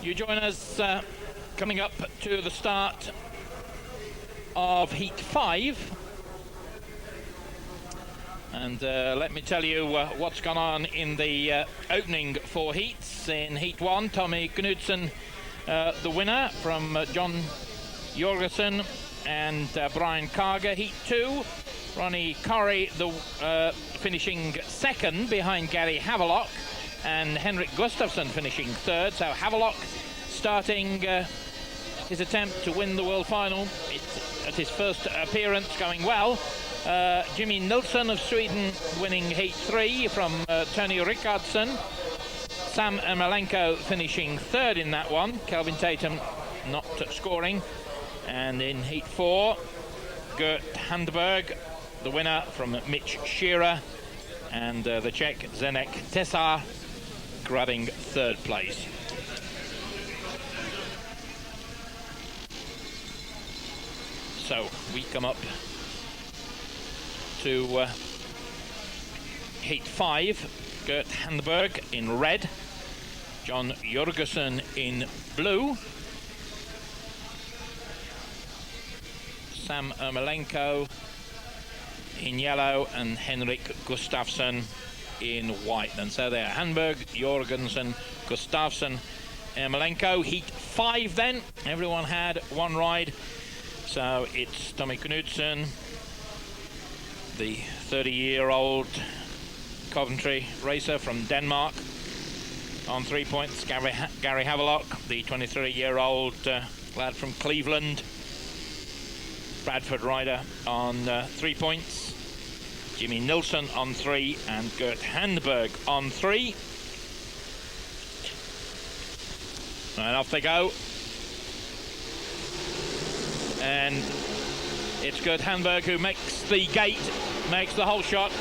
You join us coming up to the start of Heat 5. And let me tell you what's gone on in the opening 4 heats. In Heat 1, T Knudsen, the winner from J Jorgensen and B Karger. Heat 2, R Correy, the finishing second behind Gary Havelock, and H Gustafsson finishing third. So Havelock starting his attempt to win the world final. It's at his first appearance, going well. J Nilsen of Sweden winning Heat 3 from T Rickardsson. S Ermolenko finishing third in that one. K Tatum not scoring. And in Heat 4, G Handberg, the winner from Mitch Shearer, and the Czech Zdeněk Tesar grabbing third place. So we come up to Heat 5, G Handberg in red, J Jorgensen in blue, S Ermolenko in yellow, and H Gustafsson in white. And so there, Handberg, Jorgensen, Gustafsson, Ermolenko. Heat 5 then, everyone had one ride. So it's T Knudsen, the 30-year-old Coventry racer from Denmark, on 3 points. Gary Havelock, the 23-year-old lad from Cleveland, Bradford rider, on 3 points. J Nilsen on 3, and G Handberg on 3. And off they go. And it's G Handberg who makes the gate, makes the whole shot.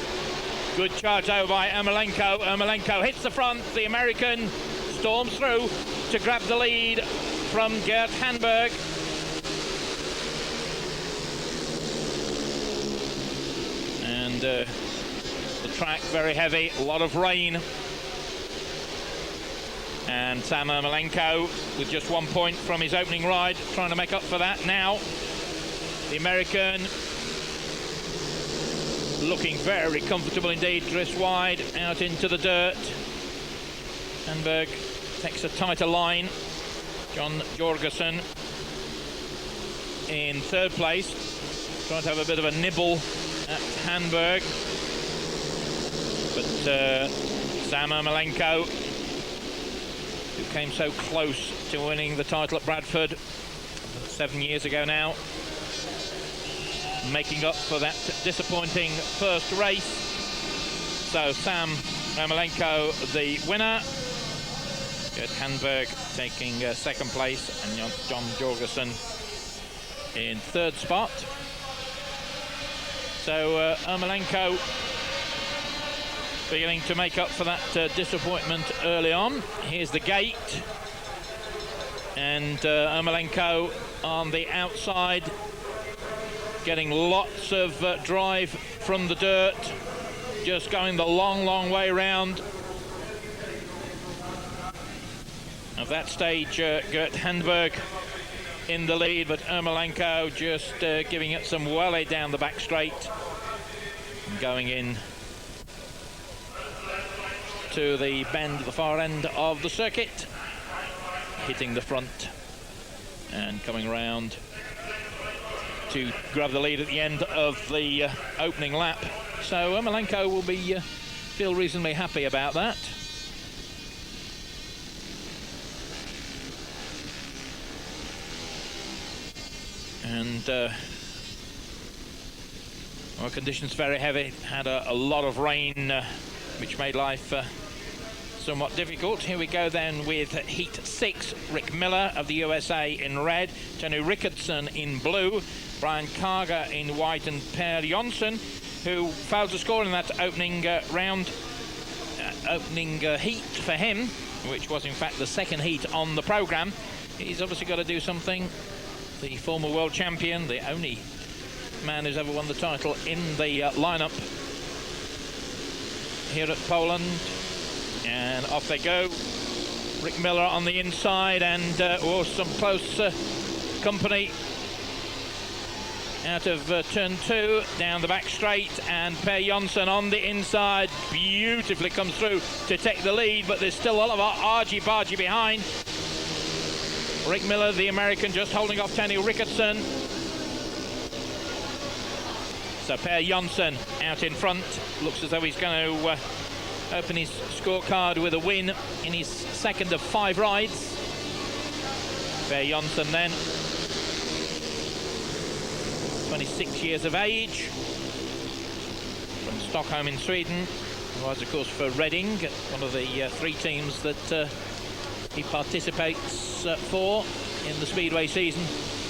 Good charge over by Ermolenko. Ermolenko hits the front. The American storms through to grab the lead from G Handberg. And the track very heavy, a lot of rain. And S Ermolenko with just 1 point from his opening ride, trying to make up for that now. The American looking very comfortable indeed, drifts wide out into the dirt. Handberg takes a tighter line. J Jorgensen in third place, trying to have a bit of a nibble at Handberg. But S Ermolenko, who came so close to winning the title at Bradford 7 years ago now, making up for that disappointing first race. So S Ermolenko the winner, G Handberg taking second place, and J Jorgensen in third spot. So Ermolenko beginning to make up for that disappointment early on. Here's the gate, and Ermolenko on the outside, getting lots of drive from the dirt, just going the long way round. At that stage, G Handberg in the lead, but Ermolenko just giving it some welly down the back straight, and going in to the bend at the far end of the circuit, hitting the front and coming round to grab the lead at the end of the opening lap. So Ermolenko will be feel reasonably happy about that. And well, conditions very heavy, had a lot of rain, which made life somewhat difficult. Here we go then with Heat 6. Rick Miller of the USA in red, T Rickardsson in blue, B Karger in white, and P Jonsson, who failed to score in that opening heat for him, which was in fact the second heat on the programme. He's obviously got to do something. The former world champion, the only man who's ever won the title in the lineup here at Poland. And off they go. Rick Miller on the inside, and some close company out of turn 2, down the back straight, and P Jonsson on the inside beautifully comes through to take the lead, but there's still a lot of argy-bargy behind. Rick Miller, the American, just holding off T Rickardsson. So P Jonsson out in front, looks as though he's going to open his scorecard with a win in his second of 5 rides. P Jonsson then, 26 years of age, from Stockholm in Sweden. He was, of course, for Reading, one of the 3 teams that he participates for in the Speedway season,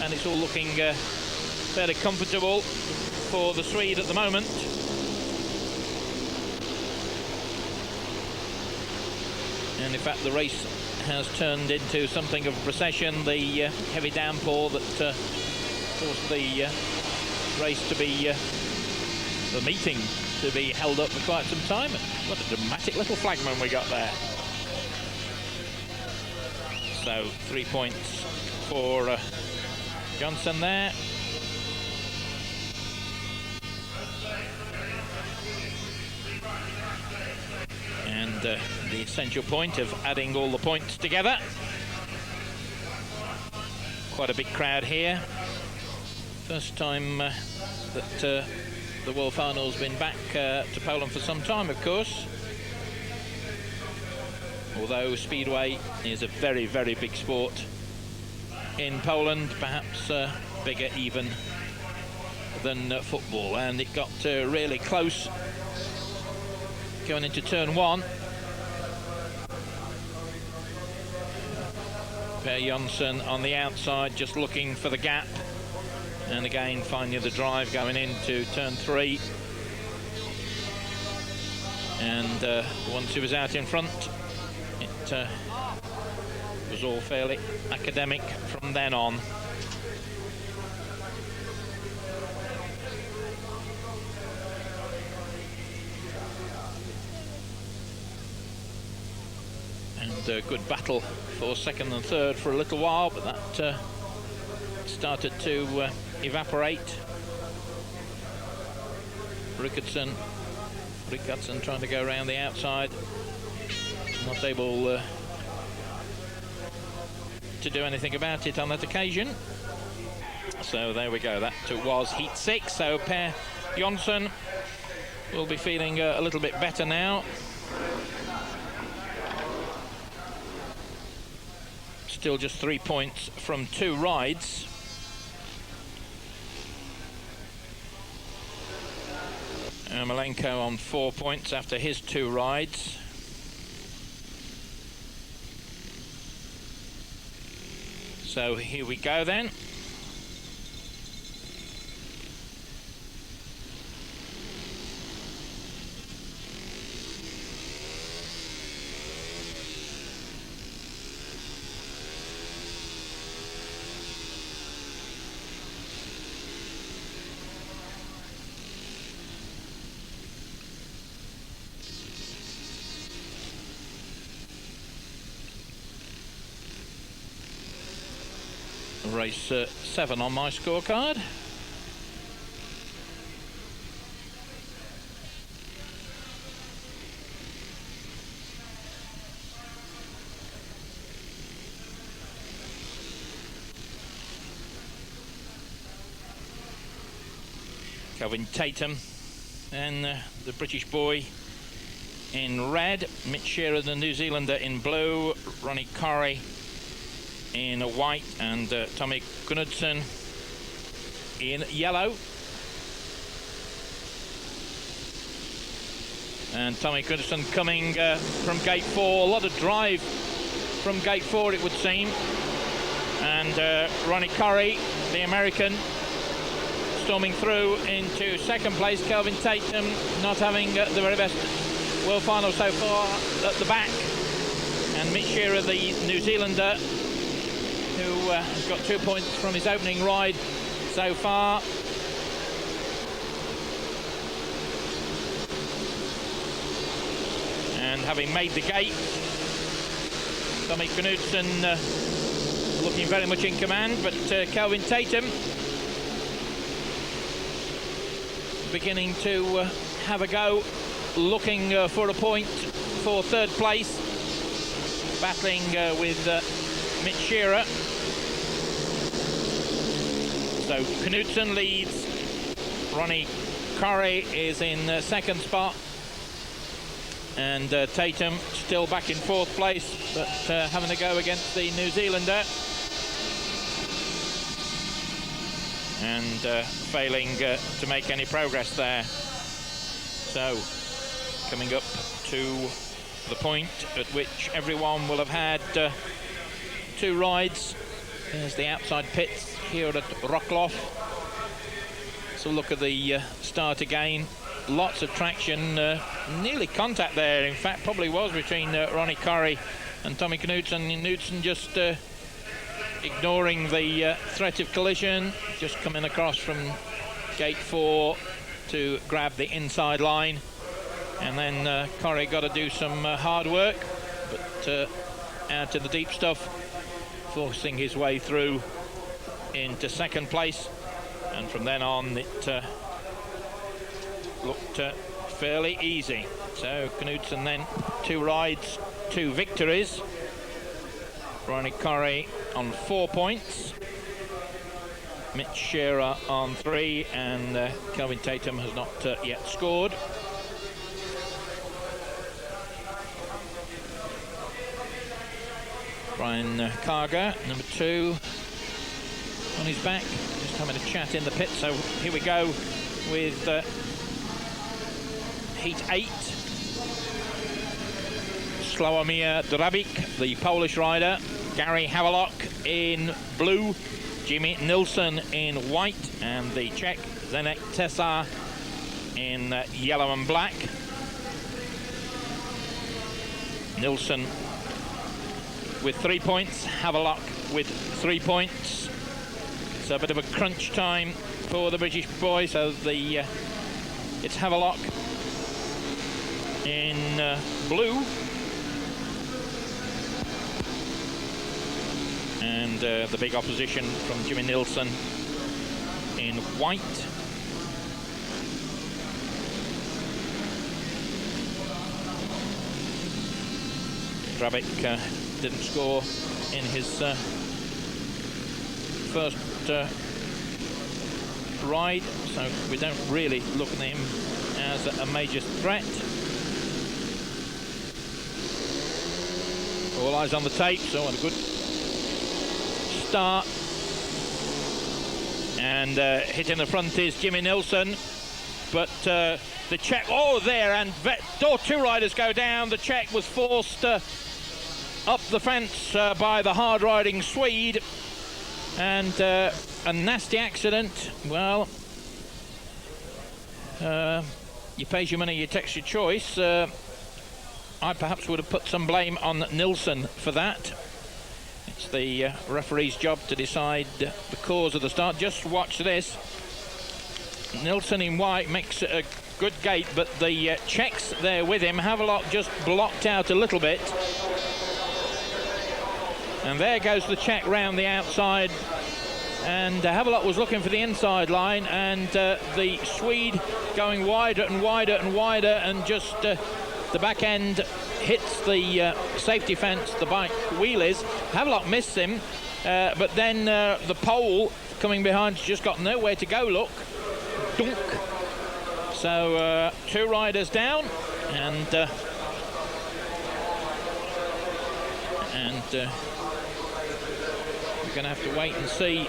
and it's all looking fairly comfortable for the Swede at the moment. And in fact, the race has turned into something of a procession. The heavy downpour that caused the race to be, the meeting to be held up for quite some time. What a dramatic little flagman we got there. So 3 points for Johnson there. And the essential point of adding all the points together. Quite a big crowd here. First time that the World Final's been back to Poland for some time, of course. Although Speedway is a very, very big sport in Poland, perhaps bigger even than football. And it got really close going into turn 1. P Jonsson on the outside, just looking for the gap. And again, finding the drive going into turn 3. And once he was out in front, it was all fairly academic from then on. And a good battle for second and third for a little while, but that started to evaporate. Rickardsson trying to go around the outside, not able to do anything about it on that occasion. So there we go, that was heat 6. So P Jonsson will be feeling a little bit better now. Still just 3 points from 2 rides. Ermolenko on 4 points after his 2 rides. So here we go then. Race 7 on my scorecard. K Tatum and the British boy in red, Mitch Shearer, the New Zealander, in blue, R Correy in white, and T Knudsen in yellow. And T Knudsen coming from gate 4, a lot of drive from gate 4 it would seem. And R Correy, the American, storming through into second place. K Tatum not having the very best World Final so far at the back. And Mitch Shearer, the New Zealander, who has got 2 points from his opening ride so far. And having made the gate, Tommy Knudsen looking very much in command, but K Tatum beginning to have a go, looking for a point for third place, battling with Mitch Shearer. So Knudsen leads, R Correy is in second spot, and Tatum still back in fourth place, but having a go against the New Zealander, and failing to make any progress there. So coming up to the point at which everyone will have had 2 rides. There's the outside pits here at Wroclaw. So look at the start again. Lots of traction, nearly contact there. In fact, probably was between R Correy and Tommy Knudsen. Knudsen just ignoring the threat of collision, just coming across from gate 4 to grab the inside line, and then Correy got to do some hard work, but out to the deep stuff, forcing his way through into second place, and from then on it looked fairly easy. So Knudsen then 2 rides, 2 victories. R Correy on 4 points, Mitch Shearer on 3, and K Tatum has not yet scored. B Karger, number 2, on his back, just having a chat in the pit. So here we go with heat 8. Sławomir Drabik, the Polish rider, Gary Havelock in blue, J Nilsen in white, and the Czech Zdeněk Tesar in yellow and black. Nilsen with 3 points, Havelock with 3 points. It's a bit of a crunch time for the British boy, so the it's Havelock in blue, and the big opposition from J Nilsen in white. Drabik didn't score in his first ride, so we don't really look at him as a major threat. All eyes on the tape, so a good start. And hitting the front is J Nilsen, but the Czech, there, and 2 riders go down. The Czech was forced up the fence by the hard-riding Swede, and a nasty accident. Well, you pays your money, you takes your choice. I perhaps would have put some blame on Nilsen for that. It's the referee's job to decide the cause of the start. Just watch this. Nilsen in white makes a good gate, but the Czechs there with him. Havelock just blocked out a little bit. And there goes the Czech round the outside. And Havelock was looking for the inside line, and the Swede going wider and wider and wider, and just the back end hits the safety fence, the bike wheelies. Havelock missed him, but then the pole coming behind just got nowhere to go, look. Dunk. So 2 riders down, and we're going to have to wait and see.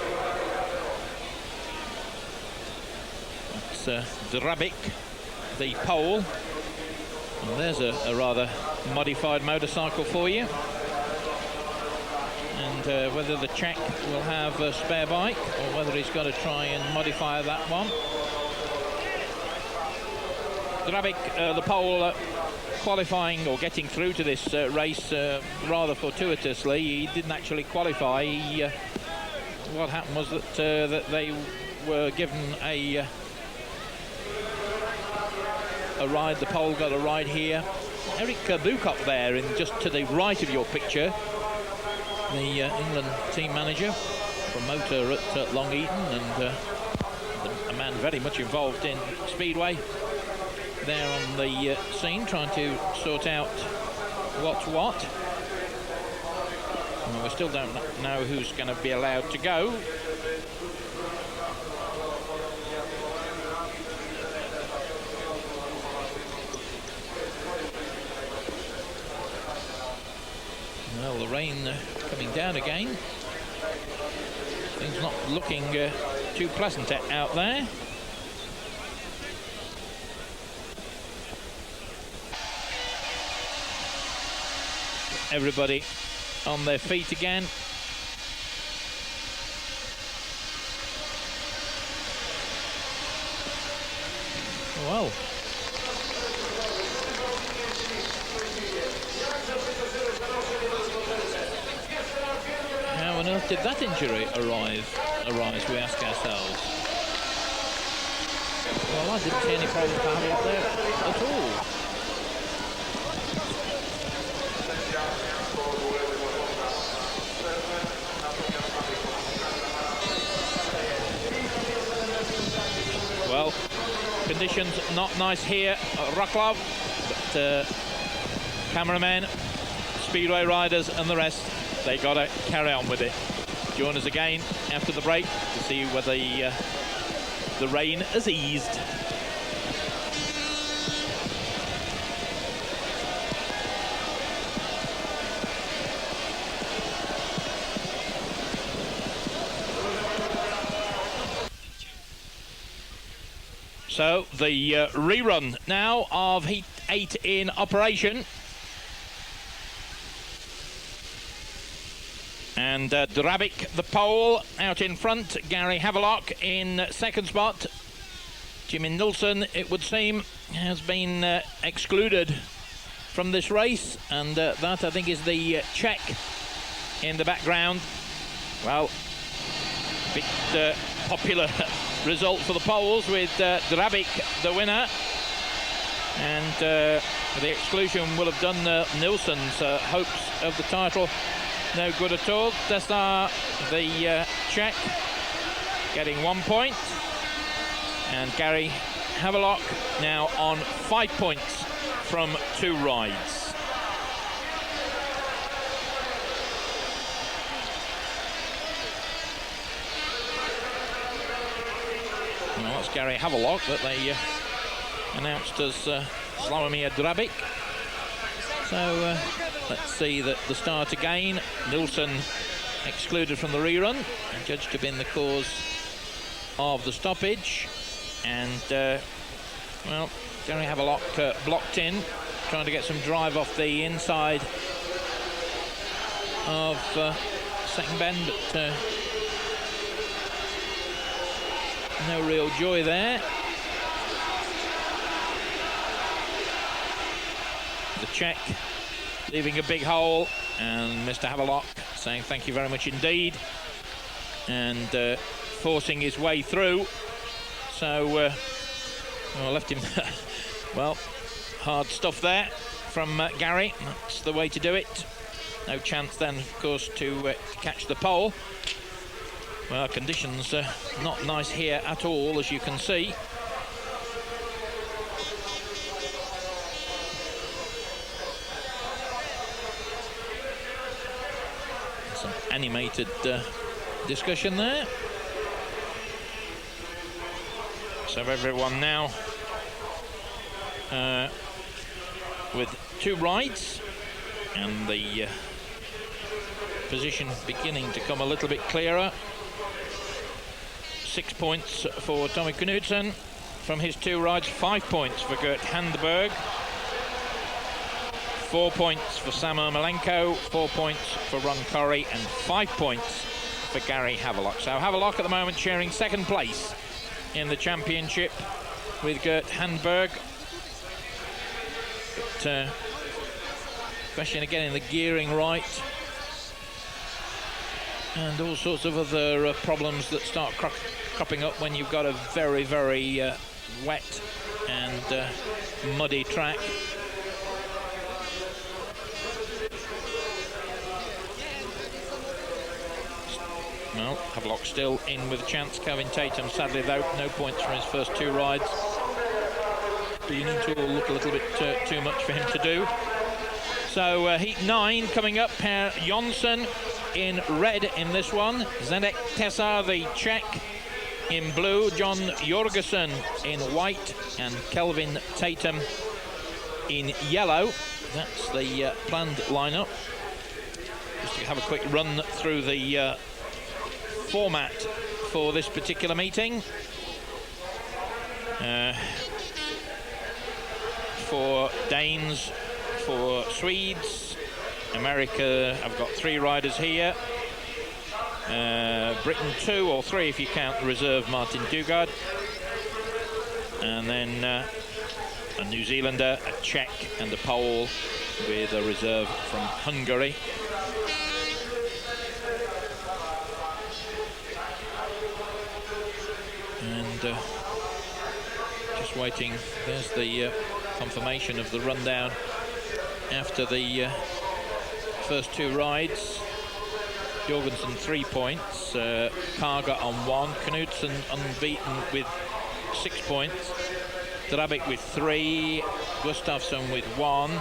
That's Drabik, the pole. And there's a rather modified motorcycle for you. And whether the Czech will have a spare bike or whether he's got to try and modify that one. Drabik, the pole, qualifying or getting through to this race rather fortuitously. He didn't actually qualify. What happened was that they were given a ride. The pole got a ride here. Eric Bukop there, in just to the right of your picture, the England team manager, promoter at Long Eaton, and a man very much involved in Speedway, there on the scene, trying to sort out what's what. And we still don't know who's going to be allowed to go. Well, the rain coming down again. Things not looking too pleasant out there. Everybody on their feet again. Well. How on earth did that injury arise, we ask ourselves. Well, I didn't see any problem for Havelock there at all. Well, conditions not nice here at Wroclaw, but cameramen, Speedway riders and the rest, they got to carry on with it. Join us again after the break to see whether the rain has eased. So the rerun now of Heat 8 in operation. And Drabik, the pole, out in front. Gary Havelock in second spot. J Nilsen, it would seem, has been excluded from this race. And that, I think, is the Czech in the background. Well, bit popular result for the Poles with Drabik the winner. And the exclusion will have done Nilsen's hopes of the title no good at all. Destar, the Czech, getting 1 point. And Gary Havelock now on 5 points from 2 rides. Well, that's Gary Havelock that they announced as Slawomir Drabik. So let's see the start again. Nilsen excluded from the rerun, judged to have been the cause of the stoppage. And, well, Gary Havelock blocked in, trying to get some drive off the inside of second bend, but no real joy there. The Czech leaving a big hole, and Mr. Havelock saying thank you very much indeed, and forcing his way through. So well, left him well, hard stuff there from Gary. That's the way to do it. No chance then, of course, to catch the pole. Well, conditions not nice here at all, as you can see. Some animated discussion there. So everyone now with 2 rides, and the position beginning to come a little bit clearer. 6 points for T Knudsen from his 2 rides, 5 points for G Handberg, 4 points for S Ermolenko, 4 points for R Correy, and 5 points for Gary Havelock. So Havelock at the moment sharing second place in the championship with G Handberg. But question of getting the gearing right, and all sorts of other problems that start cropping up when you've got a very, very wet and muddy track. Well, Havelock still in with a chance. Kelvin Tatum, sadly though, no points from his first 2 rides. Beginning to look a little bit too much for him to do. So heat 9 coming up. P Jonsson in red in this one. Zdeněk Tesar, the Czech, in blue. J Jorgensen in white, and Kelvin Tatum in yellow. That's the planned lineup. Just to have a quick run through the format for this particular meeting. For Danes, for Swedes, America, I've got 3 riders here. Britain 2 or 3 if you count the reserve Martin Dugard. And then a New Zealander, a Czech and a Pole, with a reserve from Hungary. And just waiting, there's the confirmation of the rundown after the first 2 rides. Jorgensen 3 points, Karger on 1, Knudsen unbeaten with 6 points, Drabik with 3, Gustafsson with 1,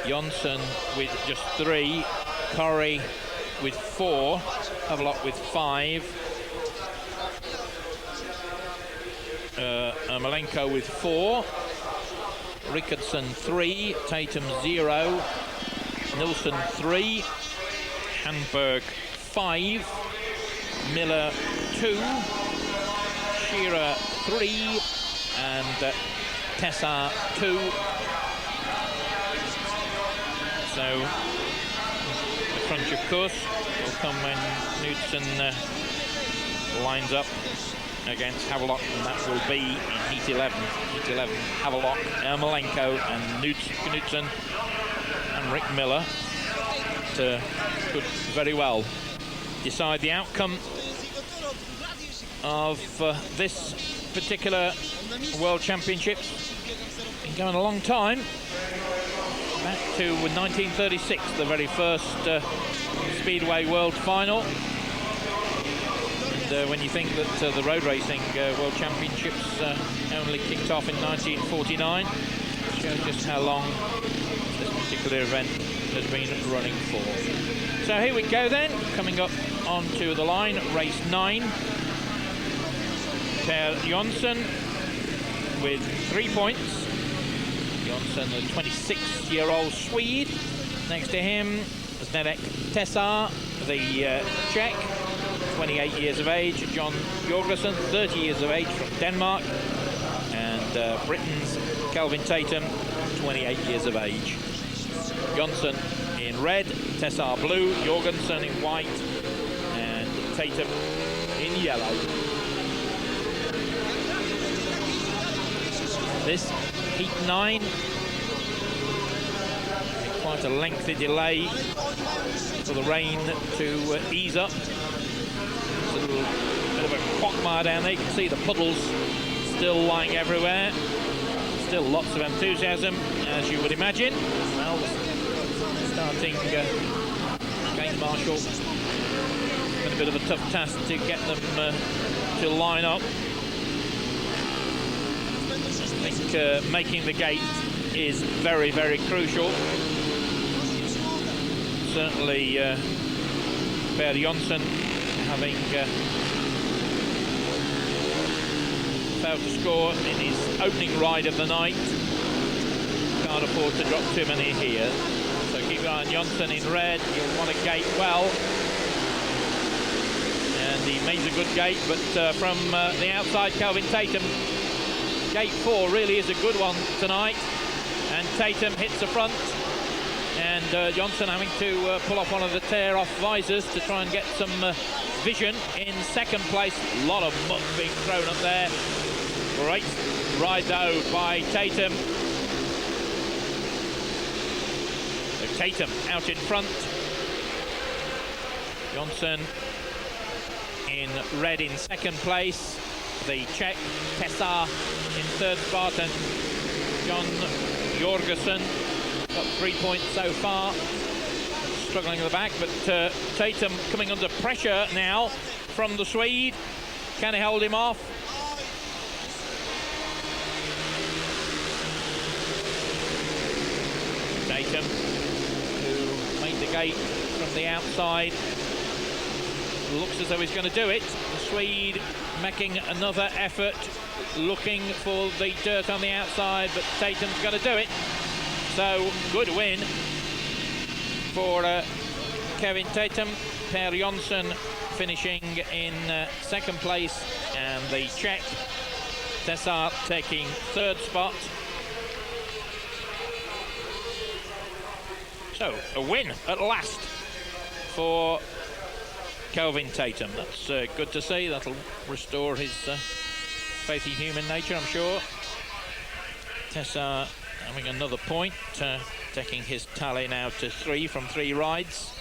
Jonsson with just 3, Correy with 4, Havelock with 5, Ermolenko with 4, Rickardsson 3, Tatum 0, Nilsen 3, Handberg 5, Miller 2, Shearer 3, and Tesar 2. So the crunch, of course, will come when Knudsen lines up against Havelock, and that will be in Heat 11. Heat 11, Havelock, Ermolenko, and Knudsen and Rick Miller could very well decide the outcome of this particular World Championships. Been going a long time, back to 1936, the very first Speedway World Final. And when you think that the road racing World Championships only kicked off in 1949, shows just how long this particular event has been running for. So here we go then, coming up onto the line, race 9. P Jonsson with 3 points. Jonsson, the 26-year-old Swede. Next to him, Zdeněk Tesar, the Czech, 28 years of age. J Jorgensen, 30 years of age, from Denmark. And Britain's Kelvin Tatum, 28 years of age. Jonsson in red, Tesar blue, Jorgensen in white, and Tatum in yellow. This Heat 9, quite a lengthy delay for the rain to ease up. There's a little bit of a quagmire down there. You can see the puddles still lying everywhere. Still lots of enthusiasm, as you would imagine. Well, starting gate marshal, been a bit of a tough task to get them to line up. I think making the gate is very, very crucial. Certainly P Jonsson, having failed to score in his opening ride of the night, can't afford to drop too many here. So keep an eye on Jonsson in red. He'll want to gate well, and he makes a good gate, but from the outside, Kelvin Tatum, gate 4 really is a good one tonight, and Tatum hits the front, and Jonsson having to pull off one of the tear-off visors to try and get some vision in second place. A lot of muck being thrown up there. Great ride though by Tatum. So Tatum out in front. Jonsson in red in second place. The Czech Tesar in third spot, and J Jorgensen got 3 points so far. struggling in the back, but Tatum coming under pressure now from the Swede. Can he hold him off? Tatum, who made the gate from the outside, looks as though he's going to do it. The Swede making another effort, looking for the dirt on the outside, but Tatum's going to do it. So, good win for Kevin Tatum. P Jonsson finishing in second place, and the Czech Tesar taking third spot. So, a win at last for Kelvin Tatum. That's good to see. That'll restore his faith in human nature, I'm sure. Tesar having another point, taking his tally now to 3 from 3 rides.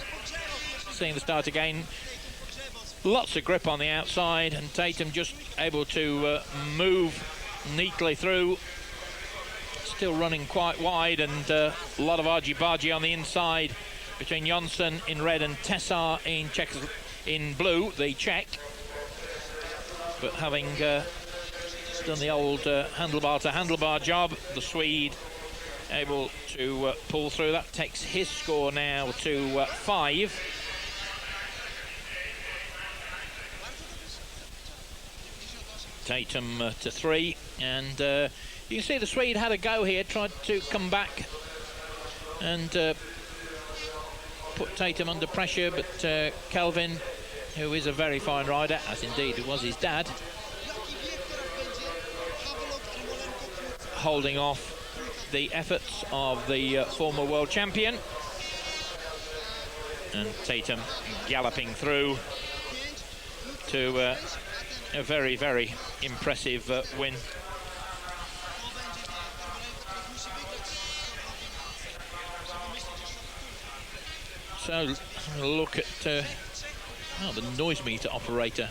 Seeing the start again. Lots of grip on the outside, and Tatum just able to move neatly through. Still running quite wide, and a lot of argy-bargy on the inside between Jonsson in red and Tesar in blue, the Czech. But having done the old handlebar to handlebar job, the Swede able to pull through. That takes his score now to 5. Tatum to 3, and you can see the Swede had a go here, tried to come back and put Tatum under pressure, but Kelvin, who is a very fine rider, as indeed it was his dad, holding off the efforts of the former world champion. And Tatum galloping through to a very, very impressive win. So, look at the noise meter operator.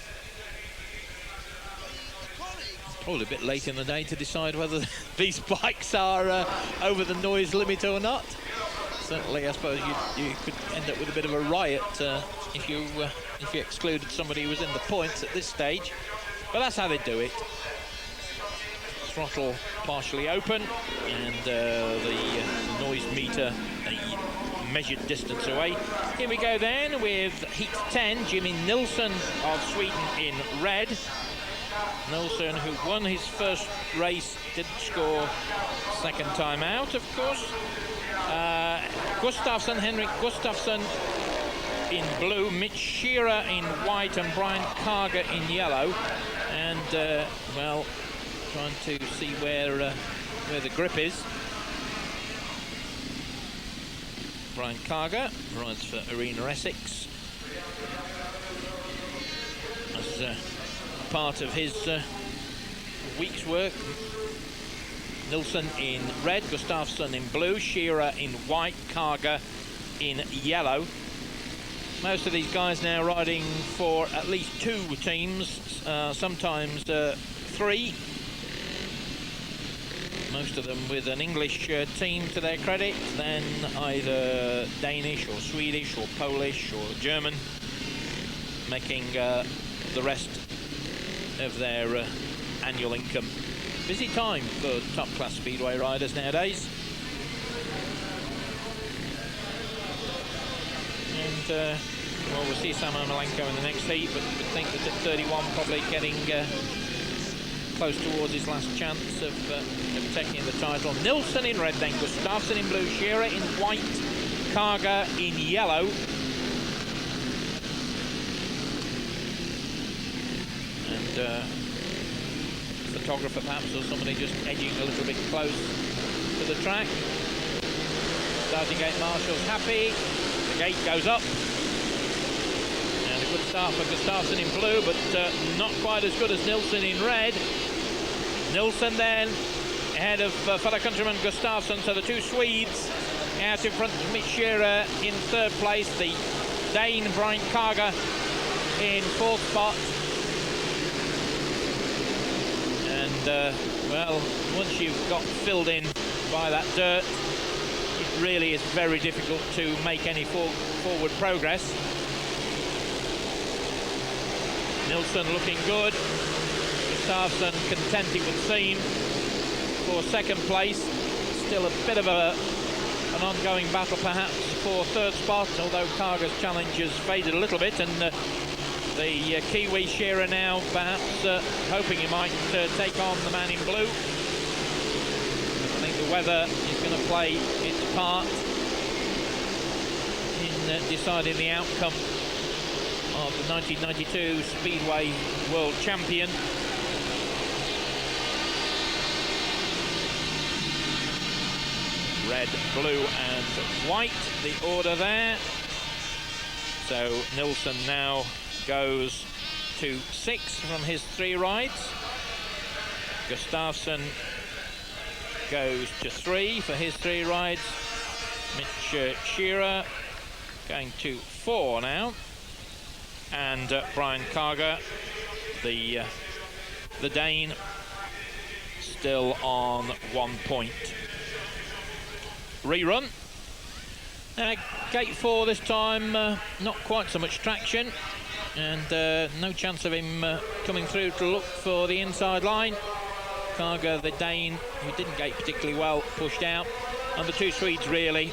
Probably a bit late in the day to decide whether these bikes are over the noise limit or not. Certainly, I suppose you could end up with a bit of a riot if you excluded somebody who was in the points at this stage. But that's how they do it. Throttle partially open, and the noise meter a measured distance away. Here we go then with Heat 10, J Nilsen of Sweden in red. Nilsen, who won his first race, didn't score second time out, of course. Gustafsson, Henrik Gustafsson in blue, Mitch Shearer in white, and Brian Karger in yellow. And, well, trying to see where the grip is. Brian Karger rides for Arena Essex. As part of his week's work. Nilsen in red, Gustafsson in blue, Shearer in white, Karger in yellow. Most of these guys now riding for at least 2 teams, sometimes 3. Most of them with an English team to their credit, then either Danish or Swedish or Polish or German, making the rest of their annual income. Busy time for top-class speedway riders nowadays. And well, we'll see S Ermolenko in the next heat, but I think that at 31 probably getting close towards his last chance of taking the title. Nilsen in red then, Gustafsson in blue, Shearer in white, Karger in yellow. And photographer perhaps, or somebody just edging a little bit close to the track. Starting gate marshal's happy. The gate goes up. And a good start for Gustafsson in blue, but not quite as good as Nilsen in red. Nilsen then ahead of fellow countryman Gustafsson, so the 2 Swedes out in front of Mitch Shearer in third place. The Dane Brian Karger in 4th spot. And well, once you've got filled in by that dirt, you really is very difficult to make any forward progress. Nilsen looking good. Gustafsson content, it would seem, for second place. Still a bit of an ongoing battle perhaps for third spot, although Karger's challenge has faded a little bit, and the Kiwi Shearer now perhaps hoping he might take on the man in blue. I think the weather is going to play its part in deciding the outcome of the 1992 Speedway World Champion. Red, blue and white, the order there. So Nilsen now goes to 6 from his 3 rides. Gustafsson goes to 3 for his 3 rides. Mitch Shearer going to 4 now. And Brian Karger, the Dane, still on 1 point. Rerun. Gate 4 this time, not quite so much traction, and no chance of him coming through to look for the inside line. Karger, the Dane, who didn't gate particularly well, pushed out. And the 2 Swedes really,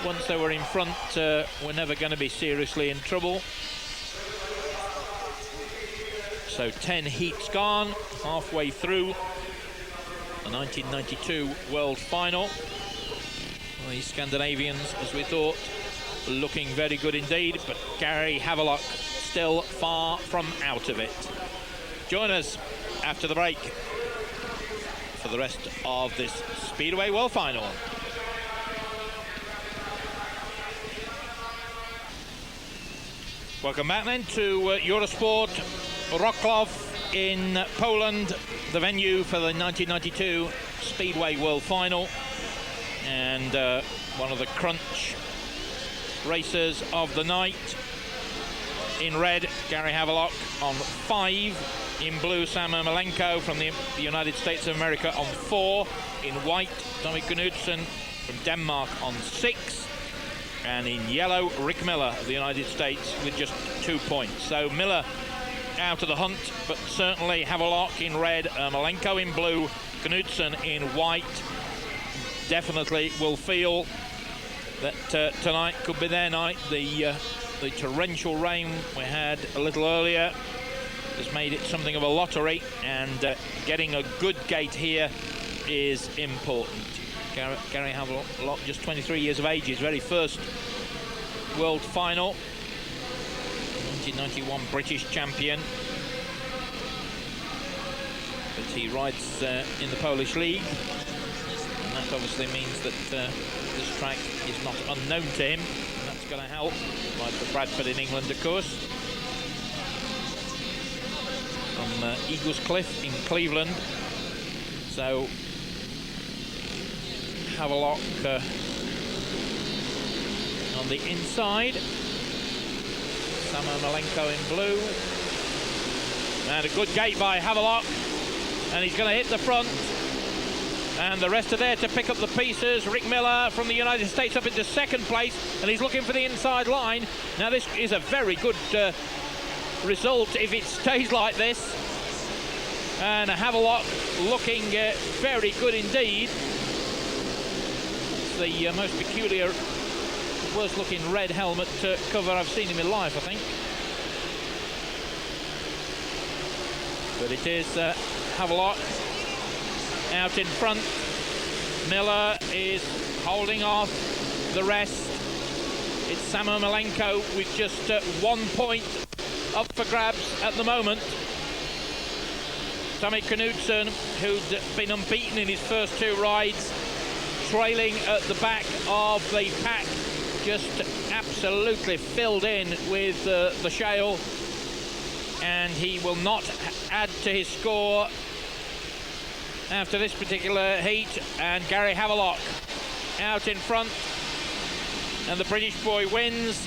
once they were in front, were never going to be seriously in trouble. So 10 heats gone, halfway through the 1992 World Final. The Scandinavians, as we thought, looking very good indeed, but Gary Havelock still far from out of it. Join us after the break for the rest of this Speedway World Final. Welcome back then to Eurosport Wroclaw in Poland, the venue for the 1992 Speedway World Final. And one of the crunch racers of the night. In red, Gary Havelock on 5. In blue, S Ermolenko from the United States of America on 4. In white, T Knudsen from Denmark on 6. And in yellow, Rick Miller of the United States with just 2 points. So Miller out of the hunt, but certainly Havelock in red, Ermolenko in blue, Knudsen in white. Definitely will feel that tonight could be their night. The torrential rain we had a little earlier has made it something of a lottery, and getting a good gate here is important. Gary Havelock, just 23 years of age, his very first World Final. 1991 British champion. But he rides in the Polish League. That obviously means that this track is not unknown to him, and that's going to help. Like for Bradford in England, of course. From Eagles Cliff in Cleveland. So Havelock on the inside. S Ermolenko in blue. And a good gate by Havelock, and he's going to hit the front. And the rest are there to pick up the pieces. Rick Miller from the United States up into second place, and he's looking for the inside line. Now this is a very good result if it stays like this. And Havelock looking very good indeed. It's the most peculiar, worst looking red helmet cover I've seen in my life, I think. But it is Havelock out in front. Miller is holding off the rest. It's S Ermolenko with just 1 point up for grabs at the moment. T Knudsen, who'd been unbeaten in his first 2 rides, trailing at the back of the pack, just absolutely filled in with the shale, and he will not add to his score after this particular heat. And Gary Havelock out in front, and the British boy wins.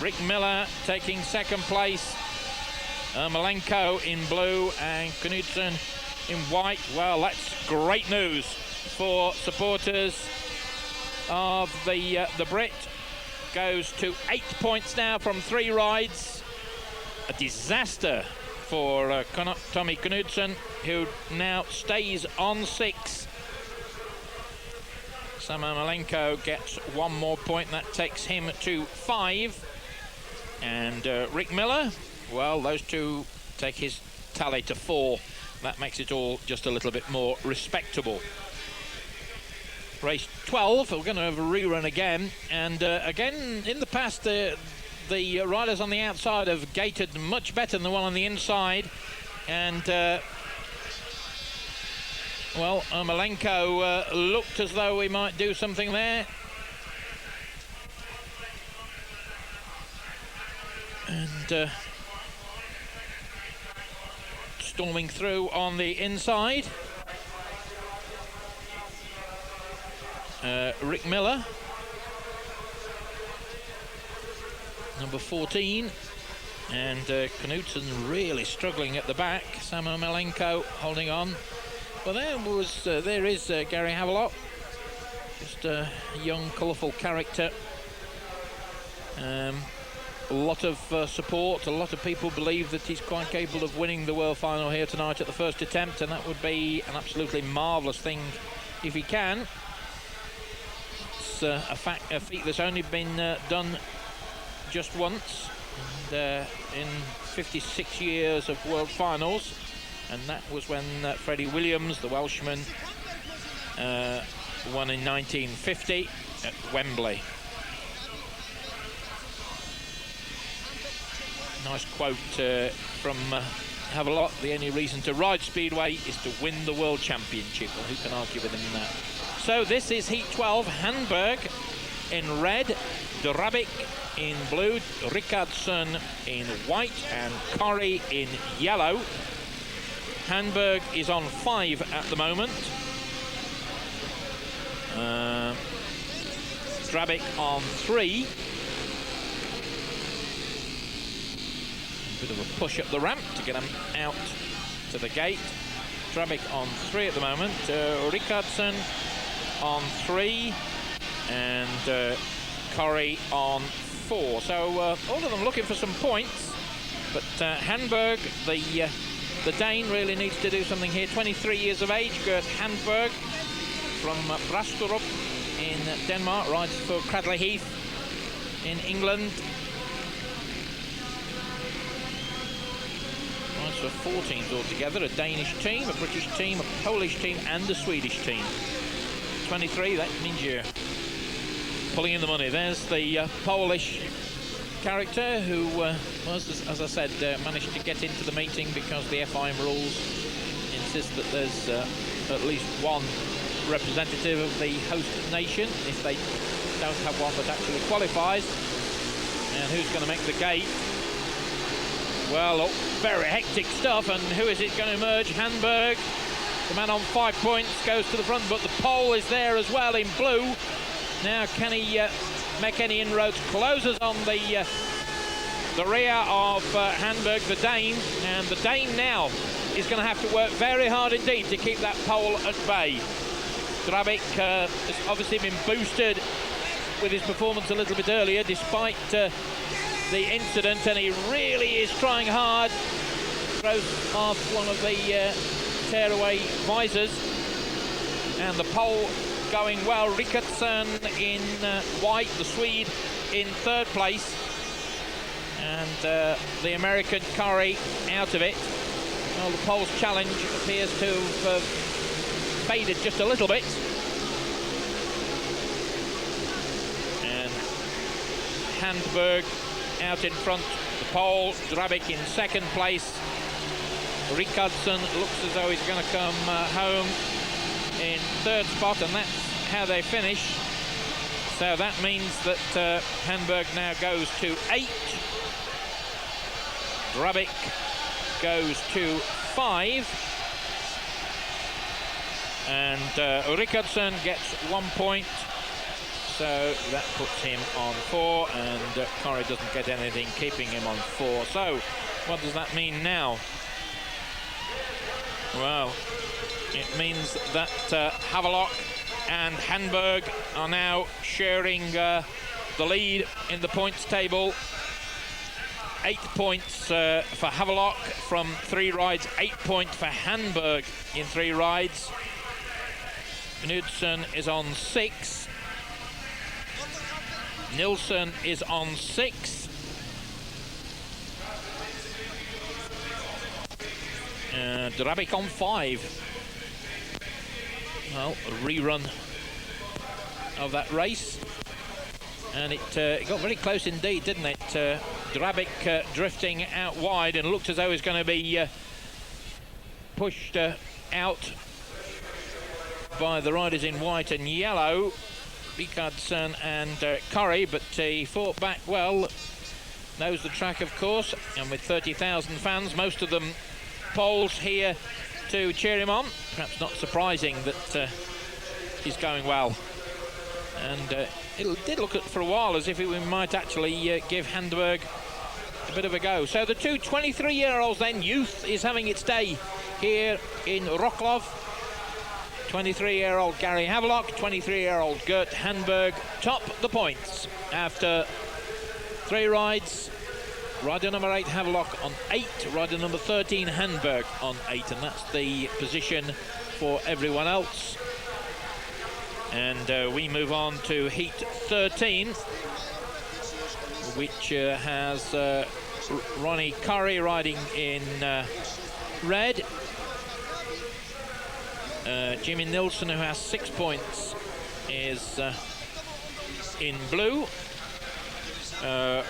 Rick Miller taking second place, Ermolenko in blue and Knudsen in white. Well, that's great news for supporters of the Brit goes to 8 points now from 3 rides. A disaster for Tommy Knudsen, who now stays on 6. S Ermolenko gets 1 more point, that takes him to 5. And Rick Miller, well, those two take his tally to 4. That makes it all just a little bit more respectable. Race 12, we're going to have a rerun again, and again in the past the riders on the outside have gated much better than the one on the inside, and well, Ermolenko looked as though he might do something there, and storming through on the inside. Rick Miller, number 14, and Knudsen really struggling at the back. S Ermolenko holding on, but there is Gary Havelock, just a young, colourful character. A lot of support. A lot of people believe that he's quite capable of winning the world final here tonight at the first attempt, and that would be an absolutely marvellous thing if he can. A feat that's only been done just once, and in 56 years of world finals, and that was when Freddie Williams, the Welshman, won in 1950 at Wembley. Nice quote from Havelock: the only reason to ride Speedway is to win the world championship. Well, who can argue with him in that? So this is Heat 12, Handberg in red, Drabik in blue, Rickardsson in white, and Correy in yellow. Handberg is on 5 at the moment. Drabik on 3. A bit of a push up the ramp to get him out to the gate. Drabik on 3 at the moment. Rickardsson on 3, and Correy on 4. So all of them looking for some points, but Handberg, the Dane, really needs to do something here. 23 years of age, Gert Handberg from Brastorup in Denmark, rides for Cradley Heath in England. Rides for 4 teams altogether: a Danish team, a British team, a Polish team, and a Swedish team. 23, that means you're pulling in the money. There's the Polish character who was, as I said, managed to get into the meeting because the FIM rules insist that there's at least one representative of the host nation if they don't have one that actually qualifies. And who's going to make the gate? Well, very hectic stuff, and who is it going to emerge? Handberg, the man on 5 points, goes to the front, but the pole is there as well in blue. Now, can he make any inroads? Closes on the rear of Handberg, the Dane, and the Dane now is going to have to work very hard indeed to keep that pole at bay. Drabik has obviously been boosted with his performance a little bit earlier, despite the incident, and he really is trying hard. Throws off one of the tearaway visors, and the pole going well. Rickardsson in white, the Swede in 3rd place, and the American Correy out of it. Well, the pole's challenge appears to have faded just a little bit, and Handberg out in front. The pole, Drabik in 2nd place. Rickardsson looks as though he's going to come home in 3rd spot, and that's how they finish. So that means that Handberg now goes to 8. Drabik goes to 5. And Rickardsson gets 1 point. So that puts him on 4, and Correy doesn't get anything, keeping him on 4. So what does that mean now? Well, It means that Havelock and Handberg are now sharing the lead in the points table. 8 points for Havelock from 3 rides, 8 points for Handberg in 3 rides. Knudsen is on 6. Nilsen is on 6. Drabik on 5. Well, a rerun of that race. And it got very close indeed, didn't it? Drabik drifting out wide, and looked as though he's going to be pushed out by the riders in white and yellow, B Karger and Correy, but he fought back well. Knows the track, of course, and with 30,000 fans, most of them Poles here to cheer him on. Perhaps not surprising that he's going well. And it did look for a while as if we might actually give Handberg a bit of a go. So the two 23-year-olds then, youth is having its day here in Wroclaw. 23-year-old Gary Havelock, 23-year-old G Handberg top the points after 3 rides. Rider number 8 Havelock on 8, rider number 13 Handberg on 8, and that's the position for everyone else. And we move on to heat 13, which has Ronnie Correy riding in red. Jimmy Nilsen, who has 6 points, is in blue.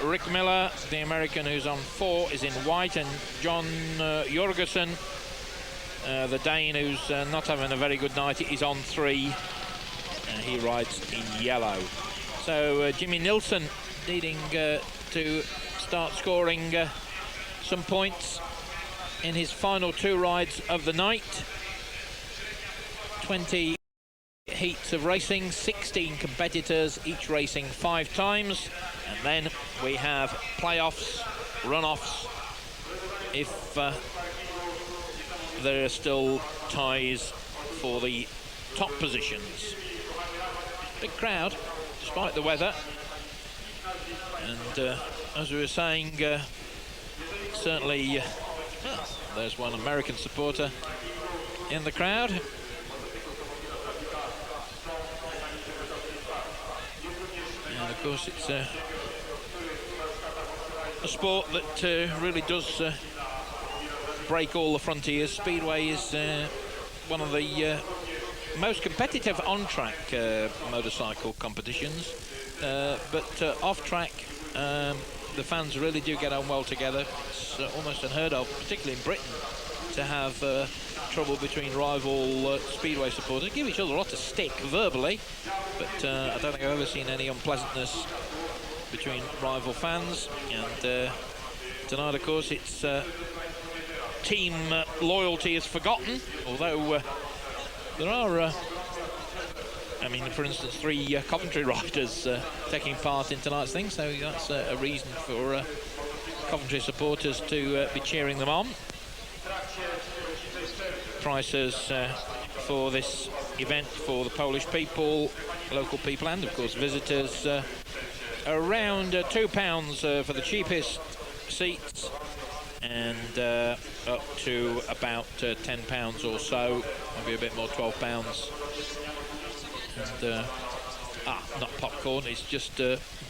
Rick Miller, the American, who's on 4, is in white, and J Jorgensen, the Dane, who's not having a very good night, is on 3. He rides in yellow. So Jimmy Nilsen needing to start scoring some points in his final 2 rides of the night. 20 heats of racing, 16 competitors, each racing 5 times, and then we have playoffs, runoffs, if there are still ties for the top positions. Big crowd, despite the weather, and as we were saying, certainly, well, there's one American supporter in the crowd. And of course, it's a sport that really does break all the frontiers. Speedway is one of the most competitive on-track motorcycle competitions, but off-track the fans really do get on well together. It's almost unheard of, particularly in Britain, to have trouble between rival Speedway supporters. They give each other a lot of stick verbally, but I don't think I've ever seen any unpleasantness between rival fans. And tonight, of course, it's team loyalty is forgotten, although there are, I mean, for instance, 3 Coventry riders taking part in tonight's thing, so that's a reason for Coventry supporters to be cheering them on. Prices for this event for the Polish people, local people, and of course visitors, around £2 for the cheapest seats, and up to about £10 or so, maybe a bit more, £12. And not popcorn, it's just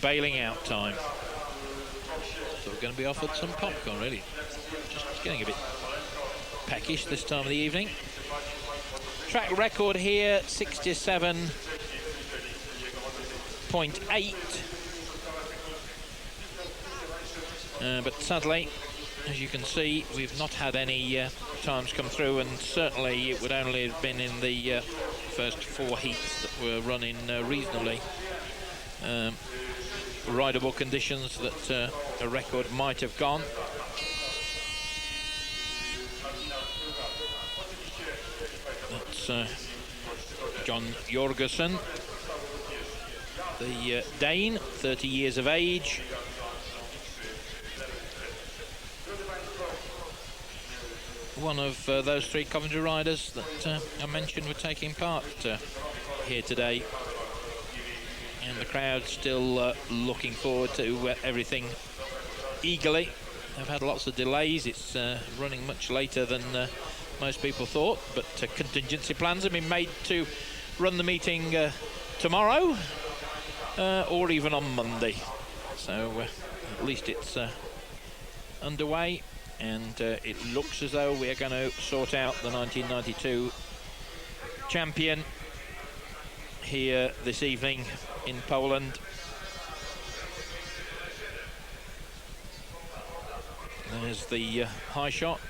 bailing out time. So we're going to be offered some popcorn, really. Just getting a bit peckish this time of the evening. Track record here, 67.8. But sadly, as you can see, we've not had any times come through, and certainly it would only have been in the first 4 heats that were run in reasonably rideable conditions that a record might have gone. That's J Jorgensen, the Dane, 30 years of age. one of those three Coventry riders that I mentioned were taking part here today. And the crowd still looking forward to everything eagerly. They've had lots of delays. It's running much later than most people thought, but contingency plans have been made to run the meeting tomorrow or even on Monday. So at least it's underway, and it looks as though we're going to sort out the 1992 champion here this evening in Poland. There's the high shot.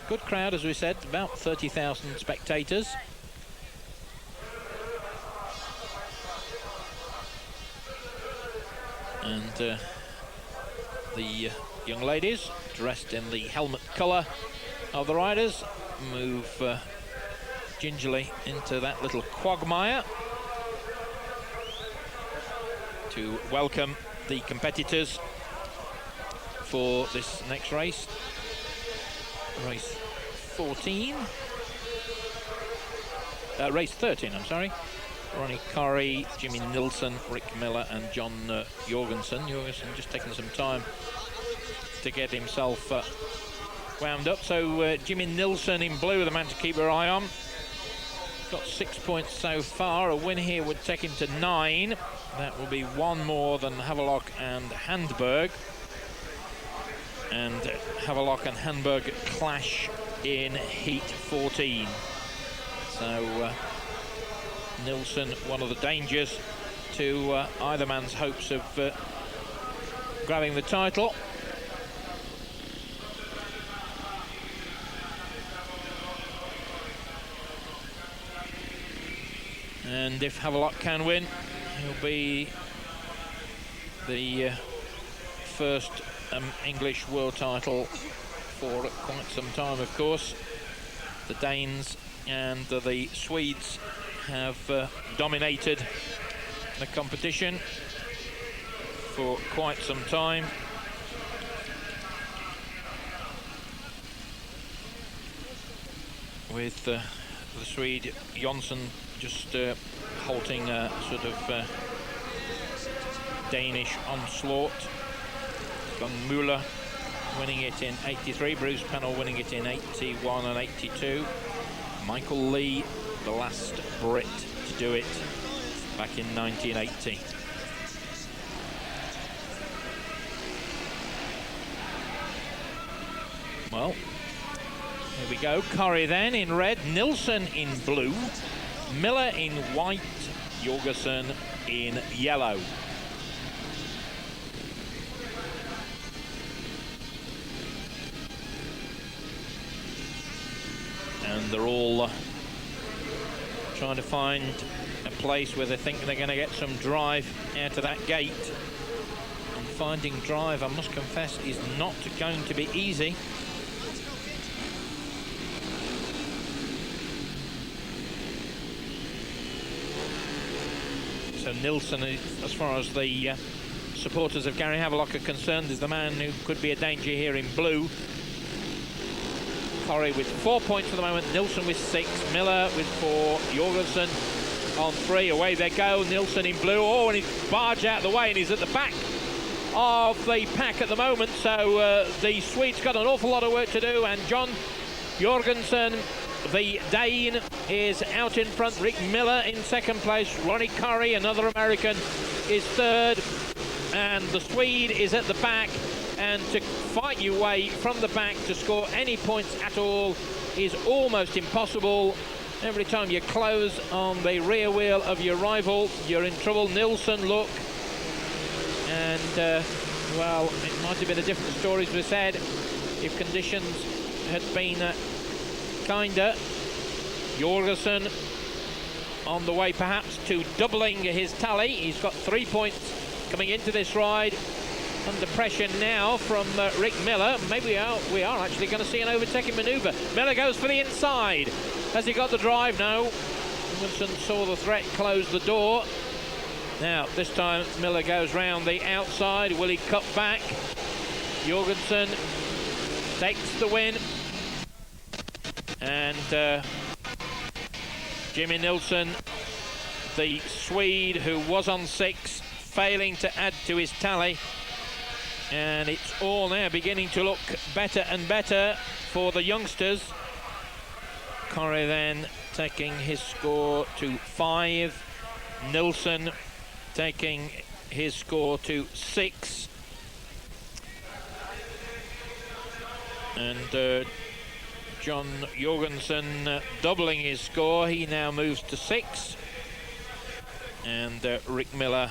Good crowd, as we said, about 30,000 spectators. And the young ladies, dressed in the helmet colour of the riders, move gingerly into that little quagmire to welcome the competitors for this next race. Race 14. Race 13, I'm sorry. Ronnie Correy, Jimmy Nilsen, Rick Miller and John Jorgensen. Jorgensen just taking some time to get himself wound up. So Jimmy Nilsen in blue, the man to keep your eye on. Got 6 points so far. A win here would take him to 9. That will be one more than Havelock and Handberg. And Havelock and Handberg clash in Heat 14. So Nilsen, one of the dangers to either man's hopes of grabbing the title. And if Havelock can win, he'll be the first English world title for quite some time, of course. The Danes and the Swedes have dominated the competition for quite some time. With the Swede Jonsson just halting a sort of Danish onslaught. Gunn Müller winning it in 83, Bruce Pennell winning it in 81 and 82. Michael Lee, the last Brit to do it back in 1980. Well, here we go. Correy then in red, Nilsen in blue, Miller in white, Jorgensen in yellow. And they're all trying to find a place where they think they're going to get some drive out of that gate. And finding drive, I must confess, is not going to be easy. So Nilsen, as far as the supporters of Gary Havelock are concerned, is the man who could be a danger here in blue. Correy with 4 points for the moment, Nilsen with 6, Miller with 4, Jorgensen on 3. Away they go, Nilsen in blue. Oh, and he's barged out of the way, and he's at the back of the pack at the moment. So the Swedes got an awful lot of work to do, and John Jorgensen, the Dane, is out in front. Rick Miller in second place. Ronnie Correy, another American, is third. And the Swede is at the back. And to fight your way from the back to score any points at all is almost impossible. Every time you close on the rear wheel of your rival, you're in trouble. Nilsen, look. And, well, it might have been a different story, as we said, if conditions had been kinder. Jorgensen on the way perhaps to doubling his tally. He's got 3 points coming into this ride. Under pressure now from Rick Miller. Maybe we are actually going to see an overtaking manoeuvre. Miller goes for the inside. Has he got the drive? No. Jorgensen saw the threat, closed the door. Now, this time Miller goes round the outside. Will he cut back? Jorgensen takes the win. And Jimmy Nilsen, the Swede who was on 6, failing to add to his tally. And it's all now beginning to look better and better for the youngsters. Correy then taking his score to 5. Nilsen taking his score to 6. And J Jorgensen doubling his score. He now moves to 6. And Rick Miller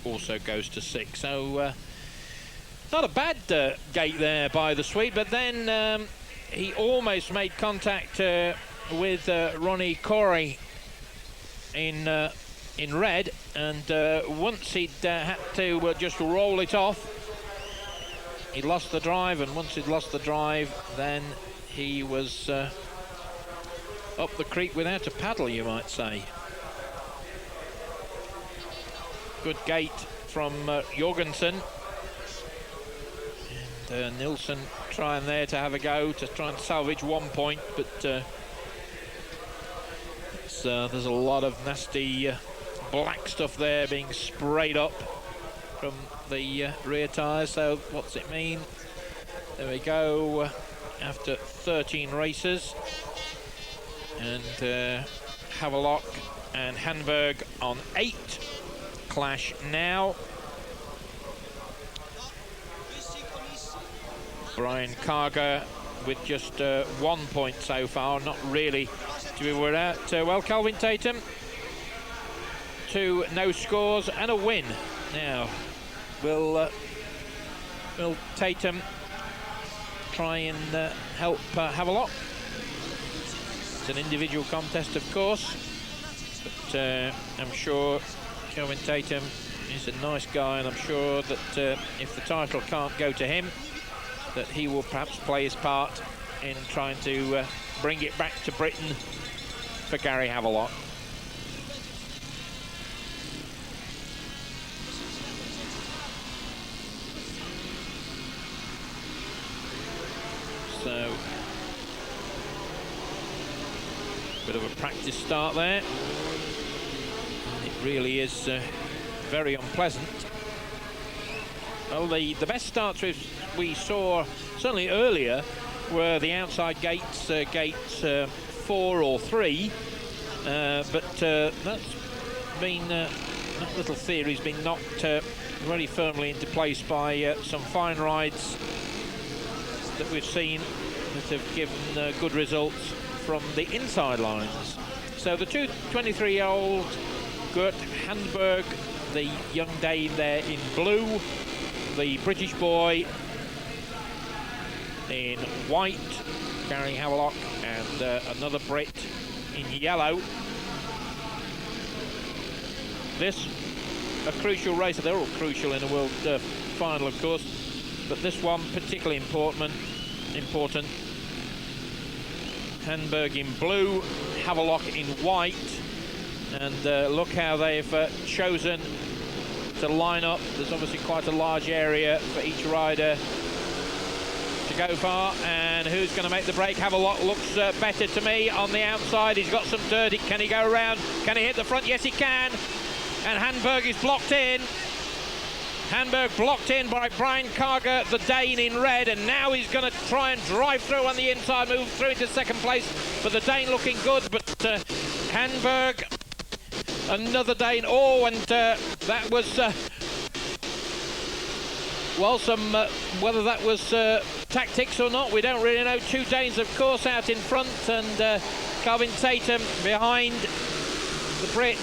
also goes to 6. So not a bad gate there by the Swede, but then he almost made contact with Ronnie Corey in red, and once he'd had to just roll it off, he lost the drive, and once he'd lost the drive, then he was up the creek without a paddle, you might say. Good gate from Jorgensen. And Nilsen trying there to have a go to try and salvage 1 point, but there's a lot of nasty black stuff there being sprayed up from the rear tyres. So what's it mean? There we go, after 13 races, and Havelock and Handberg on 8 clash now. Brian Karger with just 1 point so far, not really to be worried about. Well, Kelvin Tatum, 2 no scores and a win. Now, will Tatum try and help Havelock? It's an individual contest, of course, but I'm sure Kelvin Tatum is a nice guy, and I'm sure that if the title can't go to him, that he will perhaps play his part in trying to bring it back to Britain for Gary Havelock. So, bit of a practice start there. It really is very unpleasant. Well, the best starts we saw certainly earlier were the outside gates, gates 4 or 3, but that's been that little theory's been knocked very firmly into place by some fine rides that we've seen that have given good results from the inside lines. So the 23-year-old G Handberg, the young Dane there in blue, the British boy in white, Gary Havelock, and another Brit in yellow. This, a crucial race. They're all crucial in a world final, of course, but this one particularly important. Handberg in blue, Havelock in white, and look how they've chosen to line up. There's obviously quite a large area for each rider to go far, and who's going to make the break? Havelock looks better to me on the outside. He's got some dirt. Can he go around? Can he hit the front? Yes, he can. And Handberg is blocked in. Handberg blocked in by Brian Karger, the Dane in red, and now he's going to try and drive through on the inside, move through into second place. But the Dane looking good, but Handberg, another Dane. Oh, and that was well, some whether that was tactics or not, we don't really know. 2 Danes, of course, out in front, and Kelvin Tatum behind the Brit,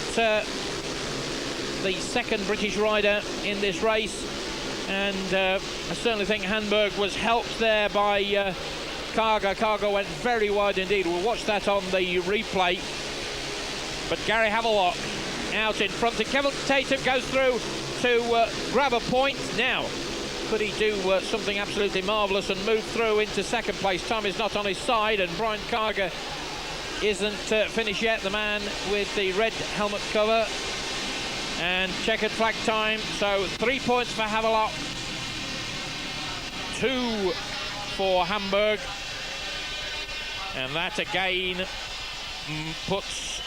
the second British rider in this race. And I certainly think Handberg was helped there by Karger. Karger went very wide indeed. We'll watch that on the replay. But Gary Havelock out in front, and Kelvin Tatum goes through to grab a point. Now, could he do something absolutely marvellous and move through into second place? Time is not on his side, and Brian Karger isn't finished yet, the man with the red helmet cover. And checkered flag time, so 3 points for Havelock, 2 for Handberg. And that again puts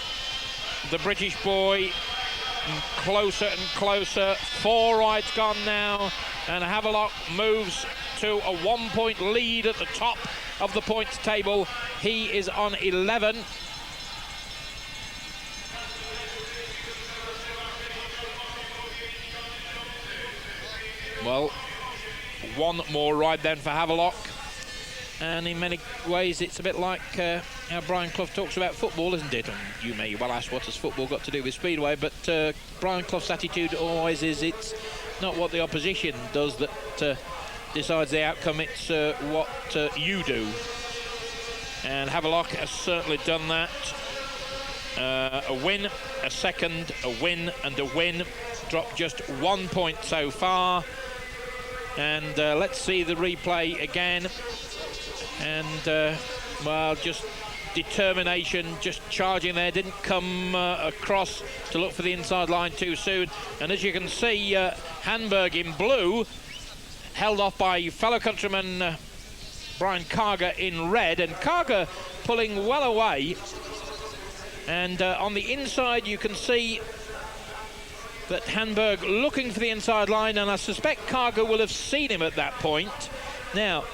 the British boy closer and closer. 4 rides gone now, and Havelock moves to a 1-point lead at the top of the points table. He is on 11. Well, one more ride then for Havelock. And in many ways, it's a bit like how Brian Clough talks about football, isn't it? And you may well ask, what has football got to do with Speedway? But Brian Clough's attitude always is it's not what the opposition does that decides the outcome, it's what you do. And Havelock has certainly done that. A win, a second, a win, and a win. Dropped just 1 point so far. And let's see the replay again. And well, just determination, just charging there, didn't come across to look for the inside line too soon. And as you can see, Handberg in blue, held off by fellow countryman Brian Karger in red, and Karger pulling well away. And on the inside you can see that Handberg looking for the inside line, and I suspect Karger will have seen him at that point. Now,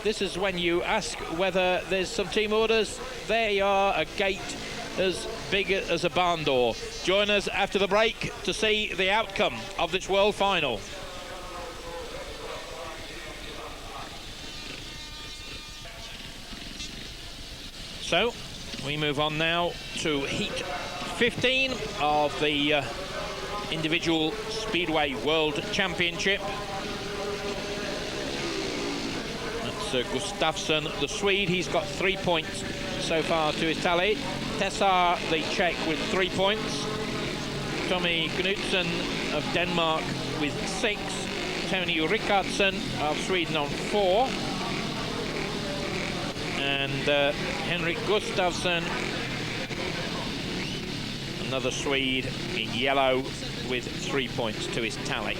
this is when you ask whether there's some team orders. There you are, a gate as big as a barn door. Join us after the break to see the outcome of this World Final. So, we move on now to Heat 15 of the Individual Speedway World Championship. Gustafsson, the Swede, he's got 3 points so far to his tally. Tessar, the Czech, with 3 points. T Knudsen of Denmark with 6. T Rickardsson of Sweden on 4. And H Gustafsson, another Swede in yellow, with 3 points to his tally.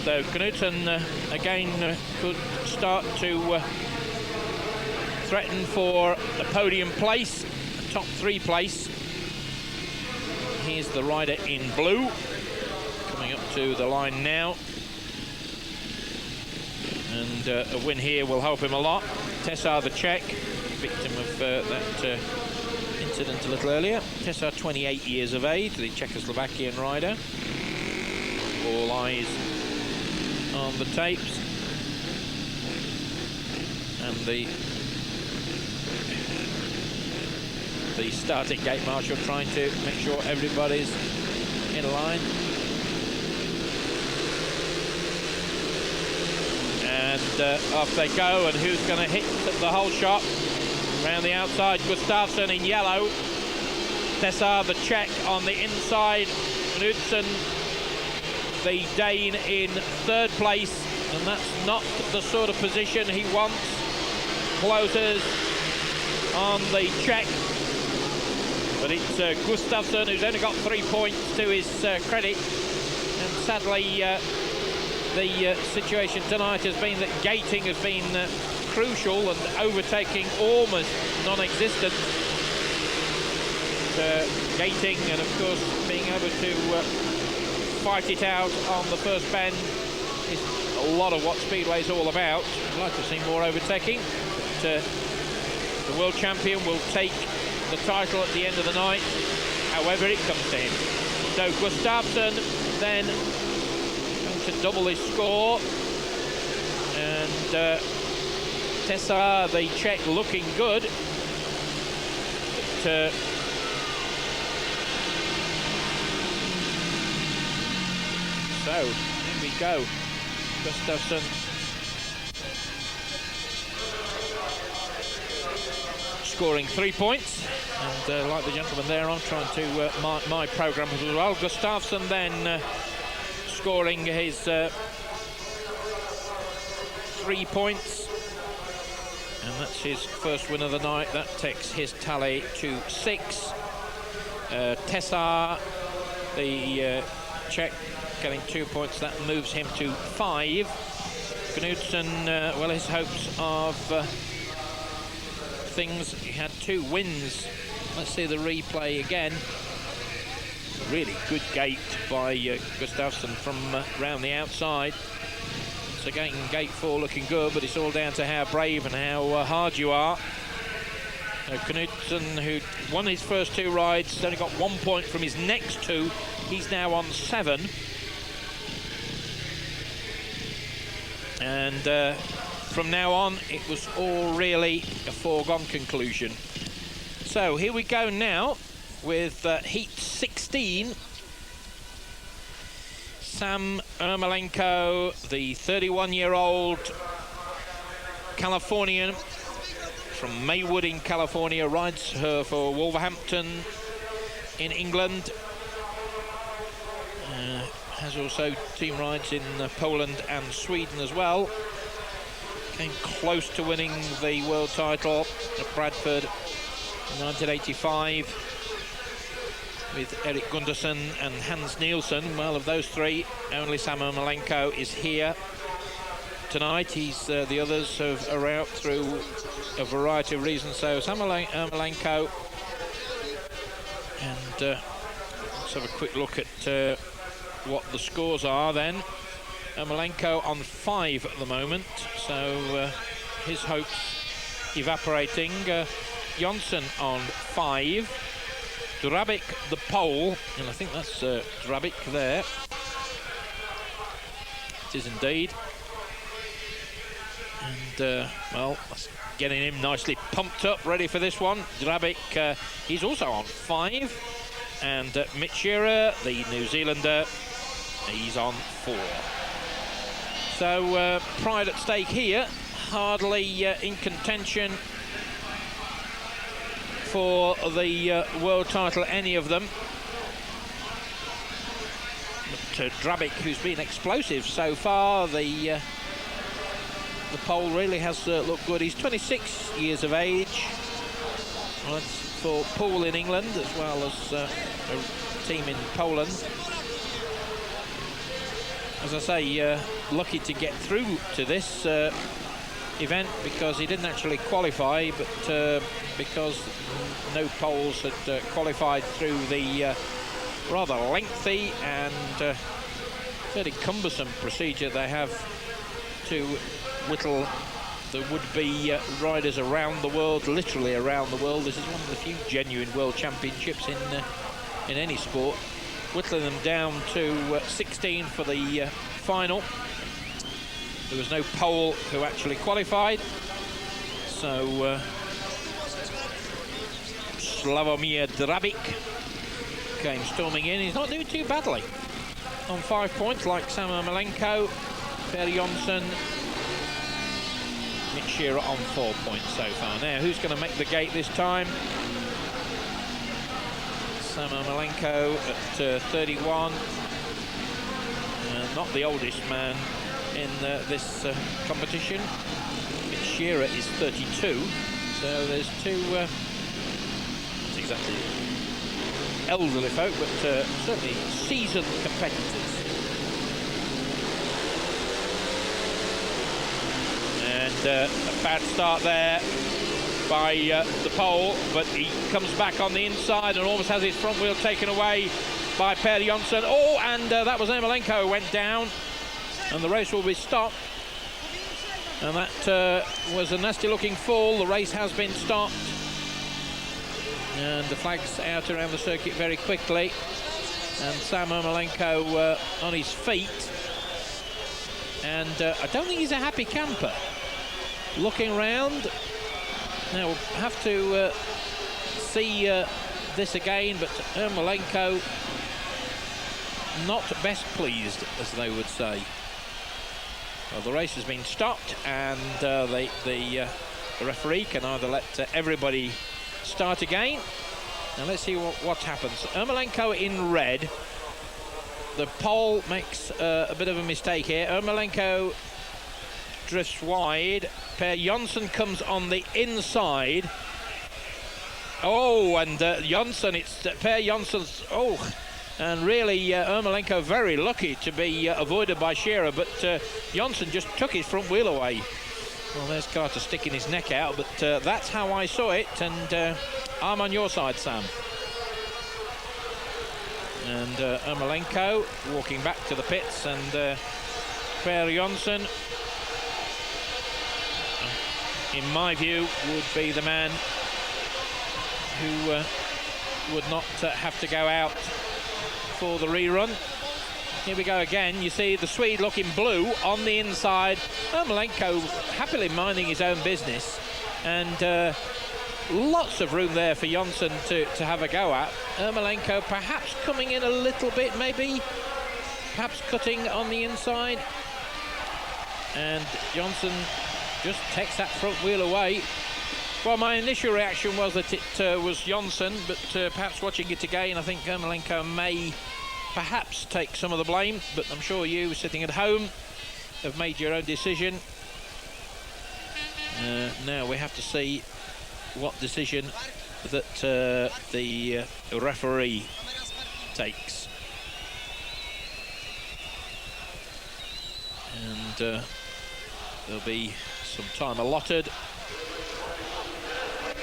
So Knudsen again could start to threaten for a podium place, a top 3 place. Here's the rider in blue, coming up to the line now. And a win here will help him a lot. Tessar, the Czech, victim of that incident a little earlier. Tessar, 28 years of age, the Czechoslovakian rider. All eyes on the tapes, and the starting gate marshal trying to make sure everybody's in line. And off they go, and who's going to hit the whole shot? Around the outside, Gustafsson in yellow. Tessar, the Czech, on the inside. Knudsen, the Dane, in 3rd place, and that's not the sort of position he wants. Closes on the Czech, but it's Gustafsson who's only got 3 points to his credit. And sadly, the situation tonight has been that gating has been crucial, and overtaking almost non-existent. Gating, and of course being able to fight it out on the first bend is a lot of what Speedway's all about. I'd like to see more overtaking, but the world champion will take the title at the end of the night, however it comes to him. So Gustafsson then going to double his score, and Tessar, the Czech, looking good, but so, here we go. Gustafsson scoring 3 points. And like the gentleman there, I'm trying to mark my programme as well. Gustafsson then scoring his 3 points. And that's his first win of the night. That takes his tally to 6. Tessar, the Czech, getting 2 points, that moves him to 5. Knudsen, well, his hopes of things. He had 2 wins. Let's see the replay again. Really good gate by Gustafsson from round the outside. So gate 4 looking good, but it's all down to how brave and how hard you are. Knudsen, who won his first 2 rides, only got 1 point from his next 2. He's now on 7. And from now on, it was all really a foregone conclusion. So here we go now with heat 16. S Ermolenko, the 31-year-old Californian from Maywood in California, rides her for Wolverhampton in England. Has also team rides in Poland and Sweden as well. Came close to winning the world title at Bradford in 1985 with Erik Gundersen and Hans Nielsen. Well, of those 3, only S Ermolenko is here tonight. The others are out through a variety of reasons. So S Ermolenko, and let's have a quick look at what the scores are then. Ermolenko on 5 at the moment, so his hopes evaporating. Jonsson on 5. Drabik the pole, and I think that's Drabik there. It is indeed. And well, that's getting him nicely pumped up, ready for this one. Drabik, he's also on 5. And Mitch Shearer, the New Zealander, he's on 4. So pride at stake here, hardly in contention for the world title, any of them. But Drabik, who's been explosive so far, the pole really has looked good. He's 26 years of age. Well, it's for Poole in England as well as a team in Poland. As I say, lucky to get through to this event because he didn't actually qualify, but because no Poles had qualified through the rather lengthy and fairly cumbersome procedure they have to whittle the would-be riders around the world, literally around the world. This is one of the few genuine world championships in any sport. Whittling them down to 16 for the final. There was no Pole who actually qualified, so Slavomir Drabik came storming in. He's not doing too badly. On 5 points, like S Ermolenko, P Jonsson, Mitch Shearer on 4 points so far. Now, who's going to make the gate this time? S Ermolenko at 31. Not the oldest man in this competition. Mitch Shearer is 32. So there's 2, not exactly elderly folk, but certainly seasoned competitors. And a bad start there by the pole, but he comes back on the inside and almost has his front wheel taken away by P Jonsson. Oh, and that was Ermolenko who went down, and the race will be stopped. And that was a nasty looking fall. The race has been stopped. And the flag's out around the circuit very quickly. And S Ermolenko on his feet. And I don't think he's a happy camper. Looking round. Now we'll have to see this again, but Ermolenko not best pleased, as they would say. Well, the race has been stopped, and the referee can either let everybody start again. Now let's see what happens. Ermolenko in red. The pole makes a bit of a mistake here. Ermolenko drifts wide. P Jonsson comes on the inside. Oh, and Jonsson, it's P Jonsson's. Oh, and really Ermolenko very lucky to be avoided by Shearer, but Jonsson just took his front wheel away. Well, there's Carter sticking his neck out, but that's how I saw it, and I'm on your side, Sam. And Ermolenko walking back to the pits, and P Jonsson, in my view, would be the man who would not have to go out for the rerun. Here we go again. You see the Swede looking blue on the inside. Ermolenko happily minding his own business, and lots of room there for Jonsson to have a go at. Ermolenko perhaps coming in a little bit, maybe, perhaps cutting on the inside. And Jonsson just takes that front wheel away. Well, my initial reaction was that it was Jonsson, but perhaps watching it again, I think Ermolenko may perhaps take some of the blame, but I'm sure you, sitting at home, have made your own decision. Now we have to see what decision that the referee takes. And there'll be some time allotted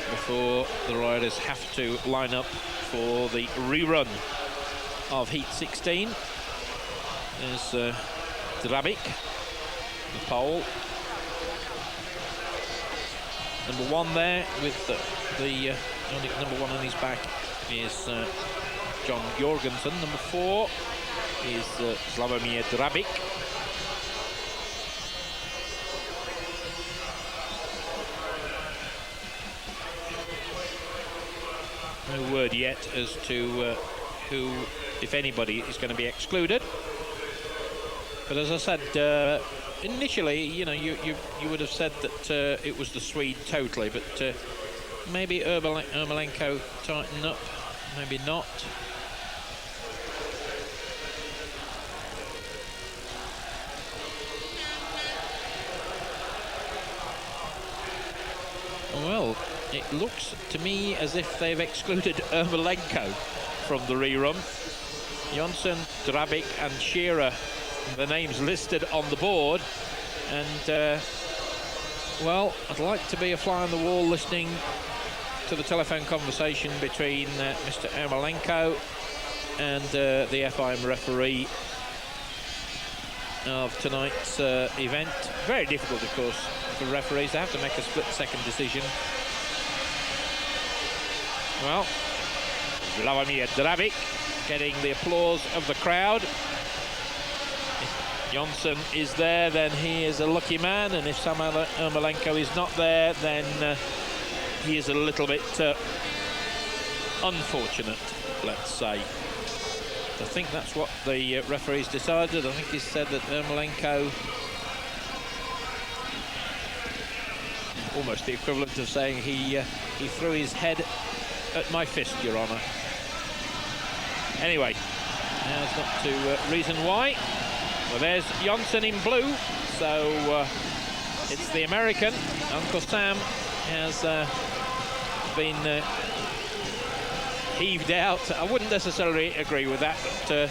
before the riders have to line up for the rerun of Heat 16. There's Drabik, the pole. Number one there with the only number one on his back is J Jorgensen. Number 4 is Slavomir Drabik. No word yet as to who, if anybody, is going to be excluded. But as I said, initially, you know, you would have said that it was the Swede totally, but maybe Ermolenko tighten up, maybe not. Well, it looks to me as if they've excluded Ermolenko from the rerun. Jonsson, Drabik and Shearer, the names listed on the board, and well, I'd like to be a fly on the wall listening to the telephone conversation between Mr. Ermolenko and the FIM referee of tonight's event. Very difficult, of course, for referees. They have to make a split-second decision. Well, Slavomir Drabik getting the applause of the crowd. If Jonsson is there, then he is a lucky man, and if Samuel Ermolenko is not there, then he is a little bit unfortunate, let's say. I think that's what the referees decided. I think he said that Ermolenko, almost the equivalent of saying he threw his head at my fist, Your Honour. Anyway, now's not to reason why. Well, there's Jonsson in blue, so it's the American. Uncle Sam has been heaved out. I wouldn't necessarily agree with that, but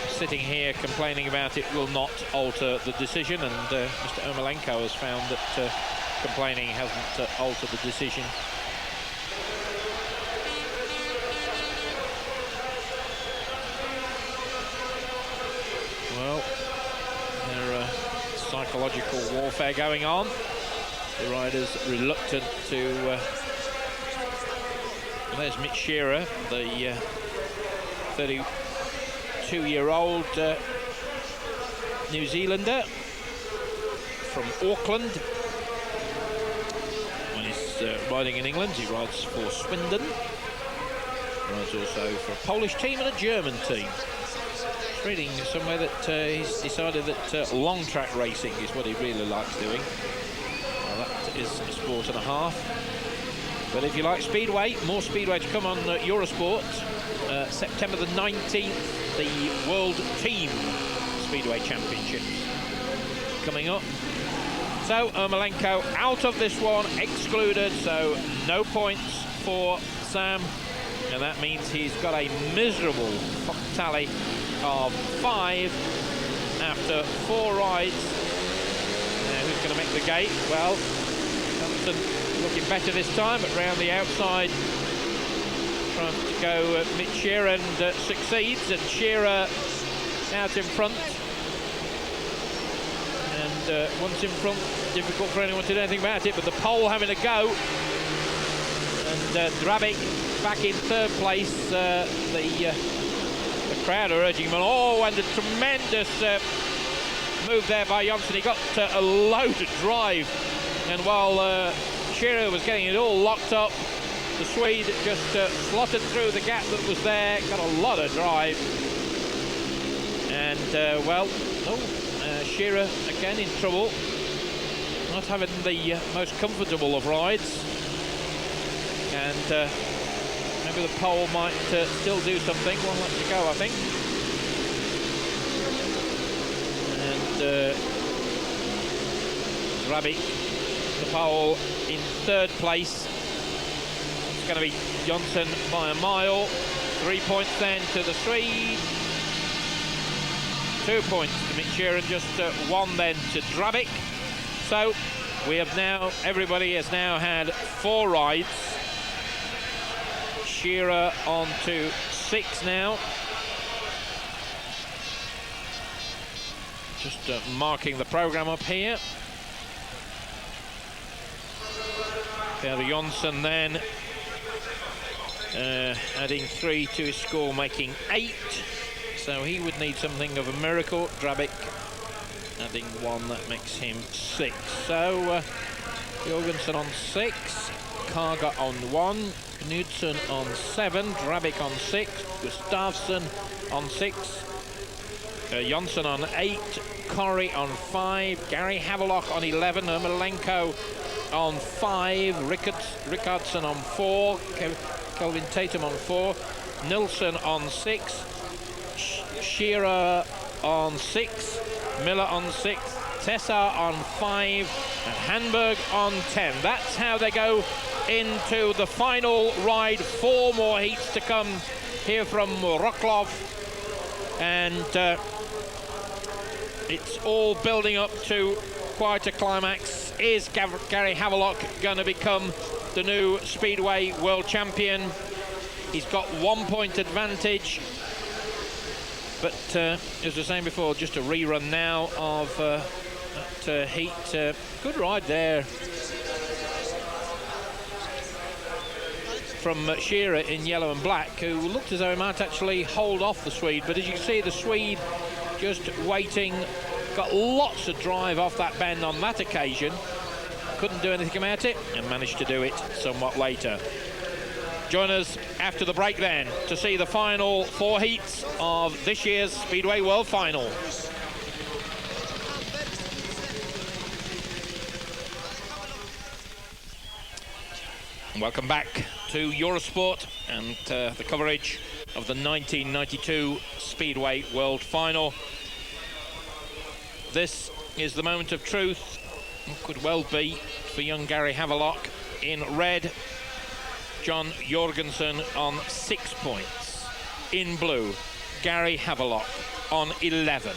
sitting here complaining about it will not alter the decision, and Mr. Ermolenko has found that complaining hasn't altered the decision. Well, there's psychological warfare going on. The riders reluctant to... there's Mitch Shearer, the 32-year-old New Zealander from Auckland. When he's riding in England, he rides for Swindon. Rides also for a Polish team and a German team. Reading somewhere that he's decided that long track racing is what he really likes doing. Well, that is a sport and a half. But if you like Speedway, more Speedway to come on Eurosport. September the 19th, the World Team Speedway Championships coming up. So Ermolenko out of this one, excluded, so no points for Sam. And that means he's got a miserable tally of 5 after 4 rides. going to make the gate. Well, Johnson looking better this time, but round the outside, trying to go mid-sheer and succeeds, and Shearer out in front. And once in front, difficult for anyone to do anything about it, but the pole having a go. And Drabik back in third place. The crowd are urging him on. Oh, and a tremendous move there by Jonsson. He got a load of drive, and while Shearer was getting it all locked up, the Swede just slotted through the gap that was there, got a lot of drive. And Shearer again in trouble, not having the most comfortable of rides. And maybe the pole might still do something. 1 lap to go, I think. And Drabik, the pole in third place. It's going to be Jonsson by a mile. 3 points then to the Swede. 2 points to Mick Shearer, and just 1 then to Drabik. So we have now, everybody has now had 4 rides. Shearer on to 6 now. Just marking the programme up here. P Jonsson then adding 3 to his score, making 8. So he would need something of a miracle. Drabik adding 1, that makes him 6. So Jorgensen on 6, Karger on 1, Knudsen on 7, Drabik on 6, Gustafsson on 6, Jonsson on 8, Correy on 5, Gary Havelock on 11, Ermolenko on 5, Rickardsson on 4, K Tatum on 4, Nilsen on 6, Shearer on 6, Miller on 6, Tessa on 5, and Handberg on 10. That's how they go into the final ride. 4 more heats to come here from Wroclaw, and it's all building up to quite a climax. Is Gary Havelock going to become the new Speedway world champion? He's got 1 point advantage, but as I was saying before, just a rerun now of that heat. Good ride there from Shearer in yellow and black, who looked as though he might actually hold off the Swede, but as you can see, the Swede just waiting, got lots of drive off that bend on that occasion, couldn't do anything about it, and managed to do it somewhat later. Join us after the break then to see the final 4 heats of this year's Speedway World Final. Welcome back to Eurosport and the coverage of the 1992 Speedway World Final. This is the moment of truth. It could well be for young Gary Havelock. In red, J Jorgensen on 6 points. In blue, Gary Havelock on 11.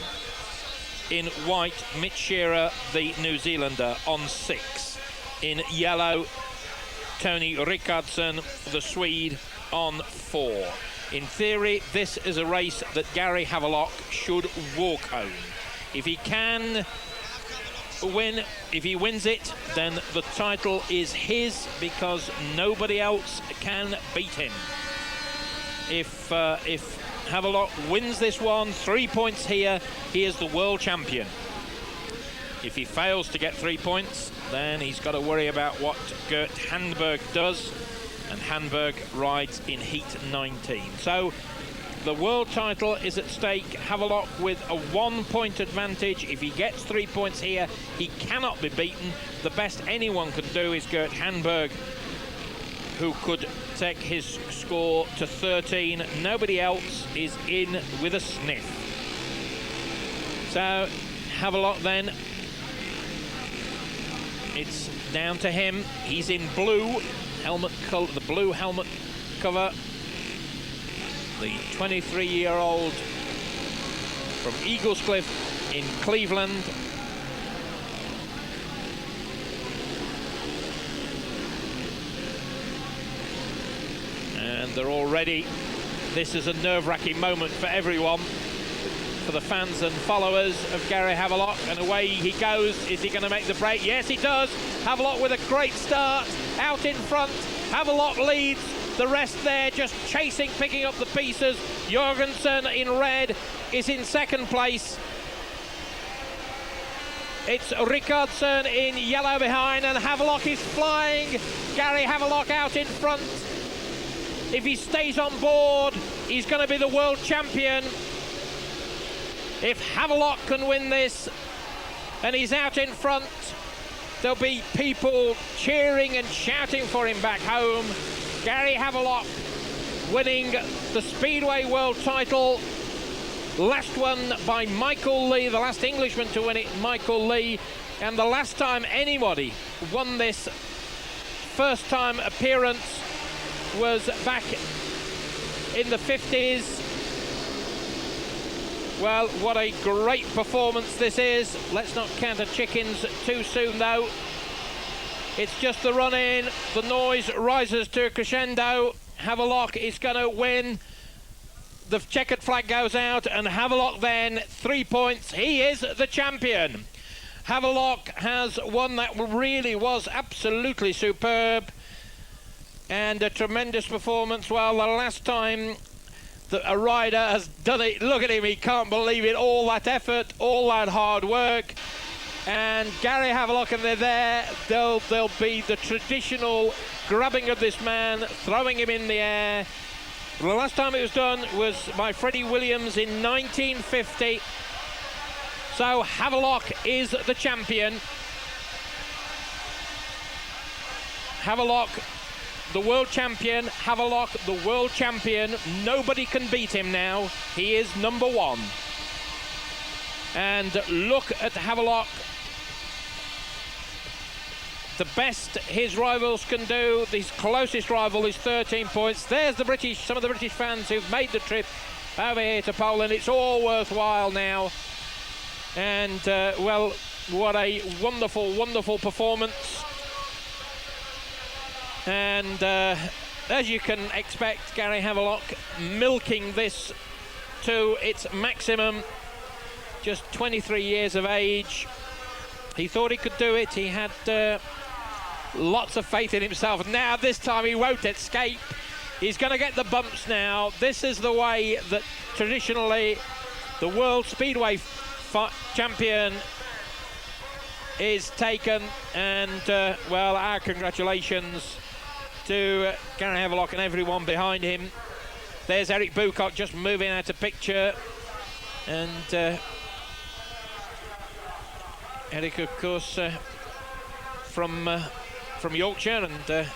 In white, Mick Shearer, the New Zealander, on 6. In yellow, T Rickardsson, the Swede, on 4. In theory, this is a race that Gary Havelock should walk home. If he can win, if he wins it, then the title is his, because nobody else can beat him. If Havelock wins this one, 3 points here, he is the world champion. If he fails to get 3 points, then he's got to worry about what G Handberg does, and Handberg rides in heat 19. So the world title is at stake. Havelock with a 1 point advantage. If he gets 3 points here, he cannot be beaten. The best anyone can do is G Handberg, who could take his score to 13. Nobody else is in with a sniff. So Havelock then, it's down to him. He's in blue helmet color, the blue helmet cover. The 23-year-old from Eaglescliff in Cleveland. And they're all ready. This is a nerve-wracking moment for everyone, for the fans and followers of Gary Havelock. And away he goes. Is he going to make the break? Yes, he does. Havelock with a great start. Out in front. Havelock leads. The rest there just chasing, picking up the pieces. Jorgensen in red is in second place. It's Rickardsson in yellow behind, and Havelock is flying. Gary Havelock out in front. If he stays on board, he's going to be the world champion. If Havelock can win this and he's out in front, there'll be people cheering and shouting for him back home. Gary Havelock winning the Speedway world title. Last one by Michael Lee, the last Englishman to win it, Michael Lee. And the last time anybody won this first time appearance was back in the 50s. Well, what a great performance this is. Let's not count the chickens too soon though. It's just the run in, the noise rises to a crescendo. Havelock is going to win. The checkered flag goes out, and Havelock then 3 points. He is the champion. Havelock has won. That really was absolutely superb and a tremendous performance. Well, the last time that a rider has done it, look at him, he can't believe it. All that effort, all that hard work. And Gary Havelock, and they're there. There'll be the traditional grabbing of this man, throwing him in the air. The last time it was done was by Freddie Williams in 1950. So Havelock is the champion. Havelock, the world champion. Havelock, the world champion. Nobody can beat him now. He is number one. And look at Havelock. The best his rivals can do. His closest rival is 13 points. There's the British, some of the British fans who've made the trip over here to Poland. It's all worthwhile now. And well, what a wonderful, wonderful performance. And as you can expect, Gary Havelock milking this to its maximum. Just 23 years of age. He thought he could do it. He had lots of faith in himself. Now this time he won't escape. He's going to get the bumps now. This is the way that traditionally the World Speedway champion is taken. And well, our congratulations to Gary Havelock and everyone behind him. There's Eric Bucock just moving out of picture. And Eric, of course, from Yorkshire, and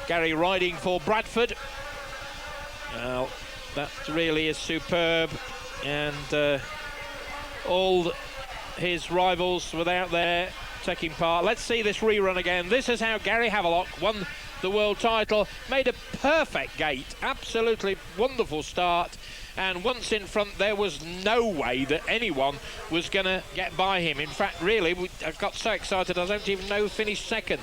Gary riding for Bradford. Well, that really is superb, and all his rivals were out there taking part. Let's see this rerun again. This is how Gary Havelock won the world title. Made a perfect gate, absolutely wonderful start. And once in front, there was no way that anyone was going to get by him. In fact, really, I got so excited, I don't even know who finished second.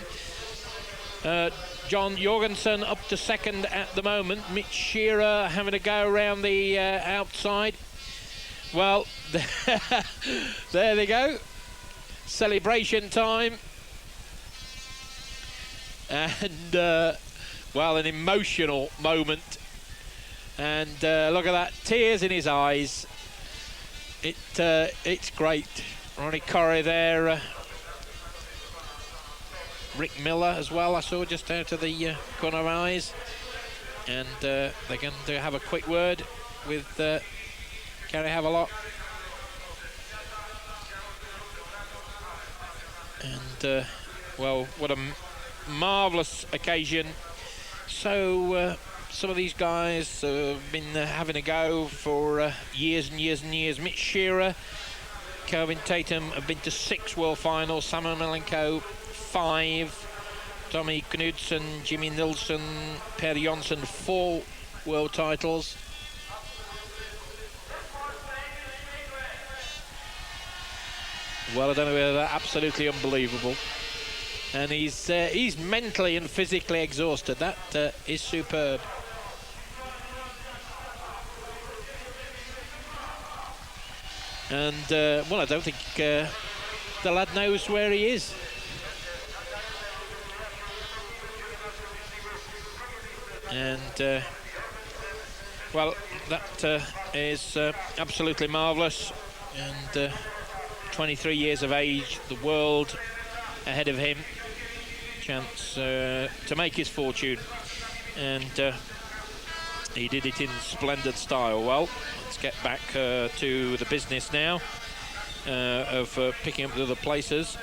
J Jorgensen up to second at the moment. Mitch Shearer having a go around the outside. Well, there they go. Celebration time. And, well, an emotional moment. And look at that, tears in his eyes. It's great. R Correy there. Rick Miller as well, I saw just out of the corner of eyes. And they're going to have a quick word with Gary Havelock. And well, what a marvellous occasion. So some of these guys have been having a go for years and years and years. Mitch Shearer, K Tatum have been to 6 world finals. S Ermolenko 5. T Knudsen, J Nilsen, P Jonsson 4 world titles. Well, I don't know whether that's absolutely unbelievable. And he's mentally and physically exhausted. That is superb. And, well, I don't think the lad knows where he is. And, well, that is absolutely marvellous. And 23 years of age, the world ahead of him. Chance to make his fortune. And he did it in splendid style. Well, let's get back to the business now of picking up the other places.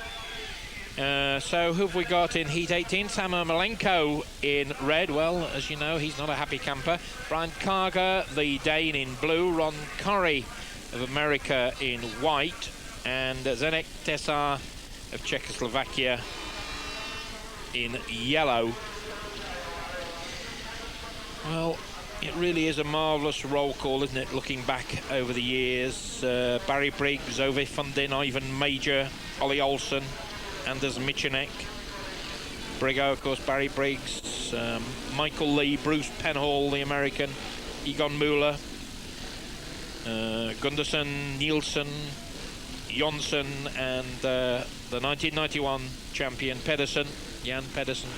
So who have we got in Heat 18? S Ermolenko in red. Well, as you know, he's not a happy camper. Brian Karger, the Dane, in blue. R Correy of America in white. And Zdeněk Tesar of Czechoslovakia in yellow. Well, it really is a marvellous roll call, isn't it, looking back over the years. Barry Briggs, Ove Fundin, Ivan Major, Ollie Olsen, Anders Michanek, Briggo, of course, Barry Briggs, Michael Lee, Bruce Penhall, the American, Egon Mueller, Gunderson, Nilsen, Jonsson, and the 1991 champion Pedersen, Jan Pedersen.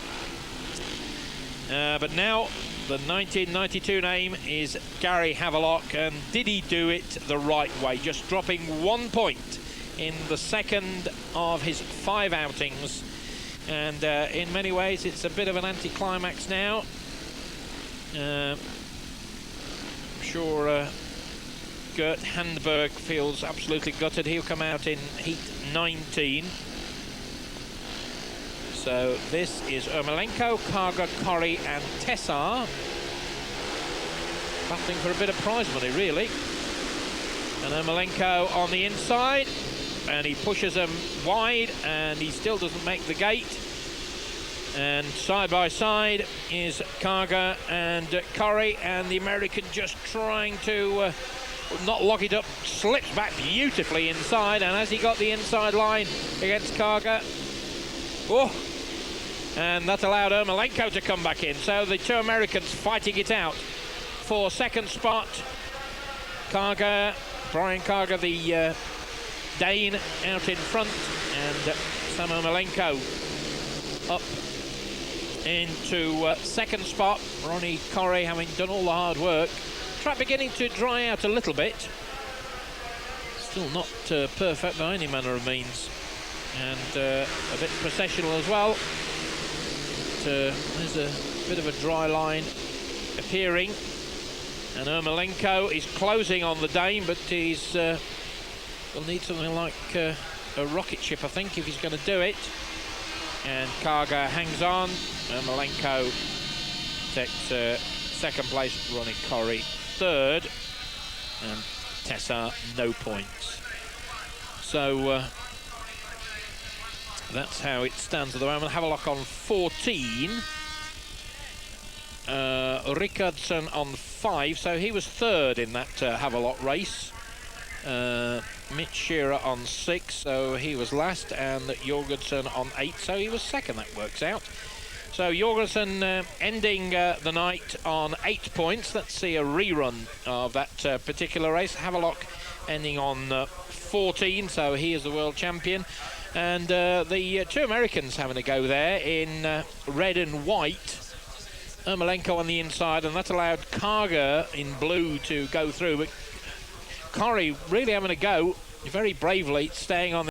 But now the 1992 name is Gary Havelock, and did he do it the right way? Just dropping 1 point in the second of his 5 outings, and in many ways it's a bit of an anticlimax now. I'm sure Gert Handberg feels absolutely gutted. He'll come out in Heat 19. So this is Ermolenko, Karger, Correy and Tesar. Battling for a bit of prize money, really. And Ermolenko on the inside, and he pushes them wide, and he still doesn't make the gate. And side by side is Karger and Correy, and the American just trying to not lock it up, slips back beautifully inside, and as he got the inside line against Karger, oh, and that allowed Ermolenko to come back in. So the two Americans fighting it out for second spot. Karger, Brian Karger, the Dane, out in front, and Sam Ermolenko up into second spot. Ronnie Correy having done all the hard work. Track beginning to dry out a little bit. Still not perfect by any manner of means, and a bit processional as well. There's a bit of a dry line appearing, and Ermolenko is closing on the Dane, but he's will need something like a rocket ship, I think, if he's going to do it. And Karger hangs on. Ermolenko takes second place, Ronnie Correy third, and Tesar no points. So that's how it stands at the moment. Havelock on 14, Rickardsson on 5, so he was third in that Havelock race. Mitch Shearer on 6, so he was last, and Jorgensen on 8, so he was second. That works out. So Jorgensen ending the night on 8 points. Let's see a rerun of that particular race. Havelock ending on 14, so he is the world champion. And the two Americans having a go there in red and white. Ermolenko on the inside, and that allowed Karger in blue to go through, but Correy really having a go, very bravely staying on.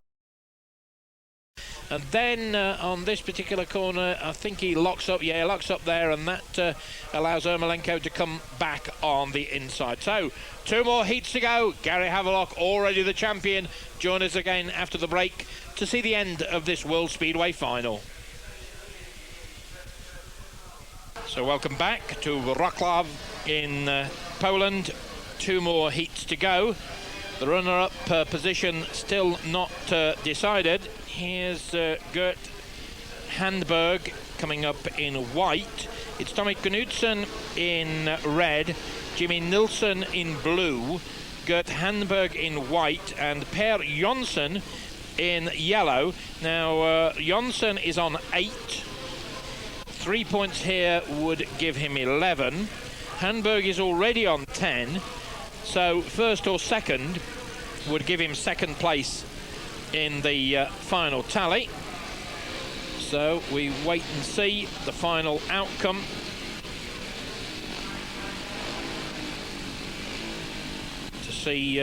And then on this particular corner, I think he locks up, yeah, locks up there, and that allows Ermolenko to come back on the inside. So, 2 more heats to go. Gary Havelock, already the champion. Join us again after the break to see the end of this World Speedway final. So welcome back to Wroclaw in Poland. 2 more heats to go. The runner-up position still not decided. Here's Gert Handberg coming up in white. It's T Knudsen in red, J Nilsen in blue, Gert Handberg in white, and P Jonsson in yellow. Now Jonsson is on 8. 3 points here would give him 11. Handberg is already on 10. So first or second would give him second place in the final tally. So we wait and see the final outcome. To see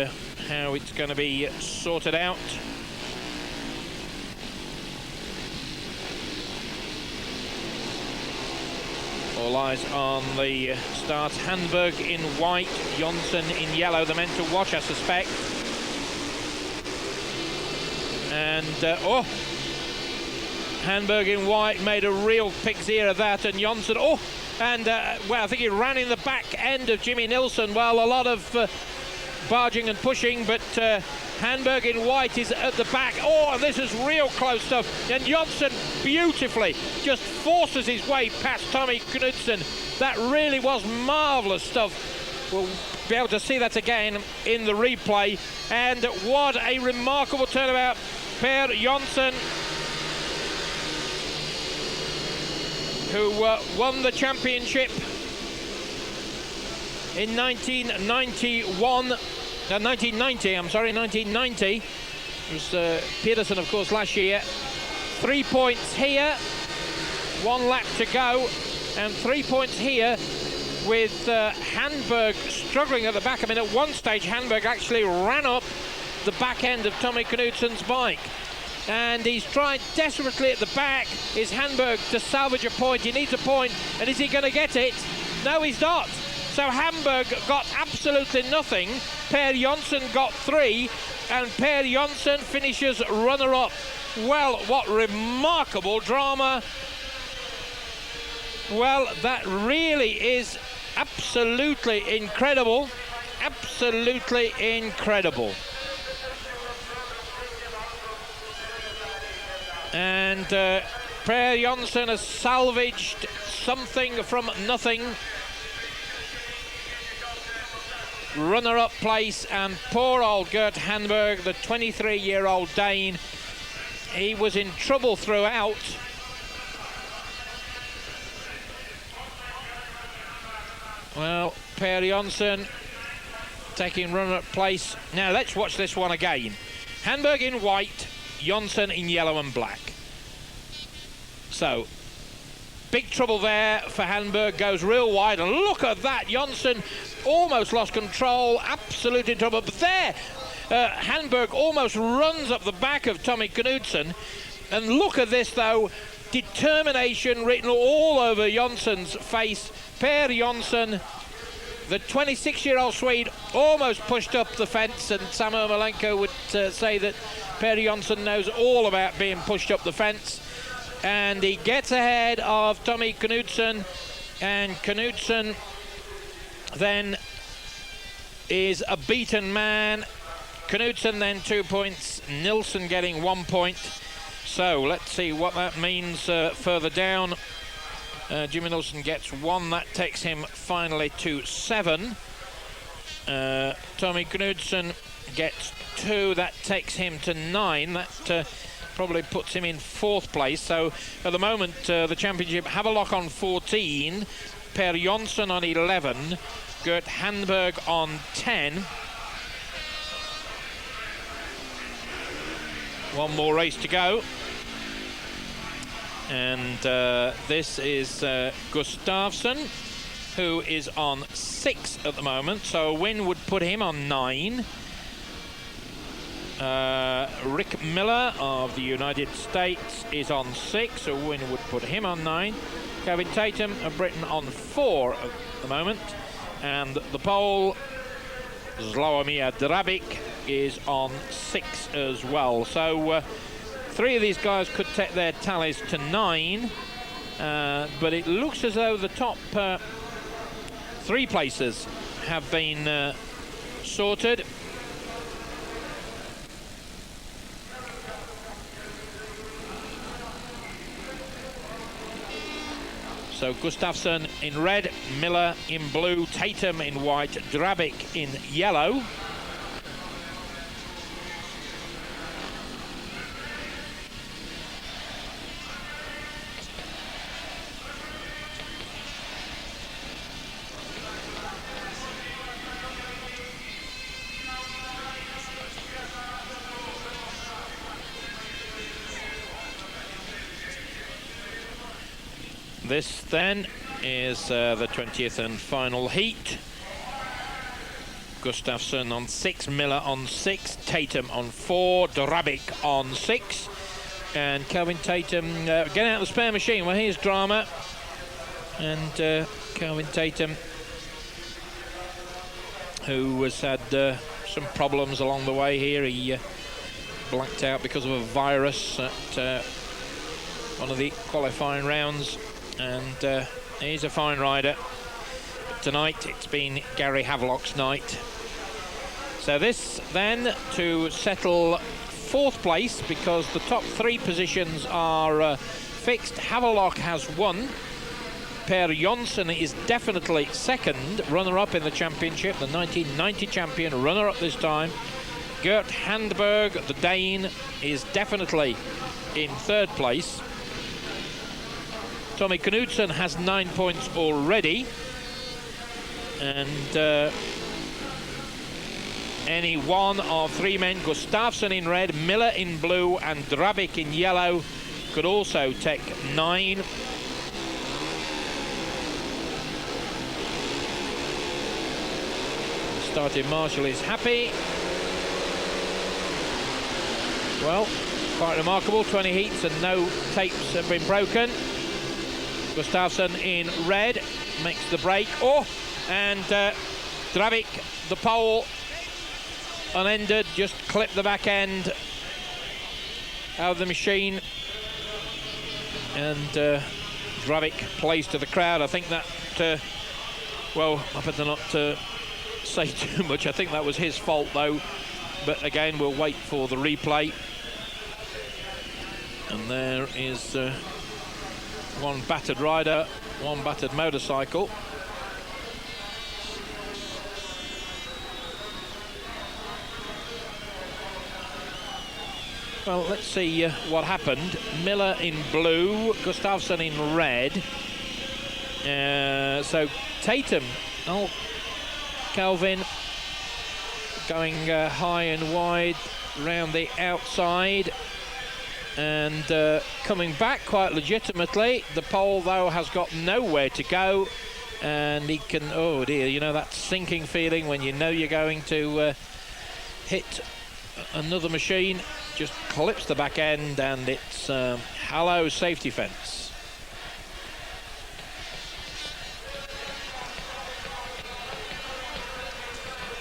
how it's going to be sorted out. All eyes on the start. Handberg in white, Jonsson in yellow, the men to watch, I suspect. And, Handberg in white made a real pig's ear of that, and Jonsson, well, I think he ran in the back end of J Nilsen. Well, a lot of barging and pushing, but Handberg in white is at the back. Oh, this is real close stuff. And Jonsson beautifully just forces his way past T Knudsen. That really was marvellous stuff. We'll be able to see that again in the replay. And what a remarkable turnabout. Per Jonsson, who won the championship in 1990. It was Pedersen, of course, last year. 3 points here, 1 lap to go, and 3 points here with Handberg struggling at the back. I mean, at one stage, Handberg actually ran up the back end of T Knudsen's bike. And he's tried desperately at the back. Is Handberg to salvage a point? He needs a point, and is he going to get it? No, he's not. So Handberg got absolutely nothing. Per Jonsson got 3, and Per Jonsson finishes runner-up. Well, what remarkable drama. Well, that really is absolutely incredible. Absolutely incredible. And Per Jonsson has salvaged something from nothing. Runner-up place, and poor old Gert Handberg, the 23-year-old Dane, he was in trouble throughout. Well, Per Jonsson taking runner-up place. Now let's watch this one again. Handberg in white, Jonsson in yellow and black. So, big trouble there for Handberg, goes real wide, and look at that, Jonsson almost lost control, absolutely in trouble. But there, Handberg almost runs up the back of T Knudsen, and look at this though, determination written all over Jonsson's face. Per Jonsson, the 26-year-old Swede, almost pushed up the fence, and S Ermolenko would say that Per Jonsson knows all about being pushed up the fence. And he gets ahead of T Knudsen, and Knudsen then is a beaten man. Knudsen then 2 points, Nilsen getting 1 point. So let's see what that means further down. J Nilsen gets 1, that takes him finally to 7. T Knudsen gets 2, that takes him to 9. That probably puts him in 4th place. So at the moment, the championship, Havelock on 14, Per Jonsson on 11, Gert Handberg on 10. One more race to go. And this is Gustafsson, who is on 6 at the moment. So a win would put him on 9. Rick Miller of the United States is on 6, a win would put him on 9. K Tatum of Britain on 4 at the moment, and the Pole H Drabik is on 6 as well. So 3 of these guys could take their tallies to 9, but it looks as though the top 3 places have been sorted. So Gustafsson in red, Miller in blue, Tatum in white, Drabik in yellow. This then is the 20th and final heat. Gustafsson on 6, Miller on 6, Tatum on 4, Drabik on 6, and Kelvin Tatum getting out the spare machine. Well, here's drama, and Kelvin Tatum, who has had some problems along the way here. He blacked out because of a virus at one of the qualifying rounds, and he's a fine rider. But tonight it's been Gary Havelock's night. So this then to settle 4th place, because the top 3 positions are fixed. Havelock has won. P Jonsson is definitely 2nd, runner-up in the championship, the 1990 champion, runner-up this time. G Handberg, the Dane, is definitely in 3rd place. T Knudsen has 9 points already, and any one of 3 men, Gustafsson in red, Miller in blue, and Drabik in yellow, could also take 9. Starting marshal is happy. Well, quite remarkable, 20 heats and no tapes have been broken. Gustafsson in red makes the break. Oh, and Drabik, the pole, unended, just clipped the back end out of the machine, and Drabik plays to the crowd. I think that, well, I better not say too much. I think that was his fault though, but again we'll wait for the replay. And there is one battered rider, one battered motorcycle. Well, let's see what happened. Miller in blue, Gustafsson in red. So Tatum, oh, Kelvin going high and wide round the outside, and coming back quite legitimately. The pole though has got nowhere to go, and he can, oh dear, you know that sinking feeling when you know you're going to hit another machine. Just clips the back end, and it's hollow safety fence.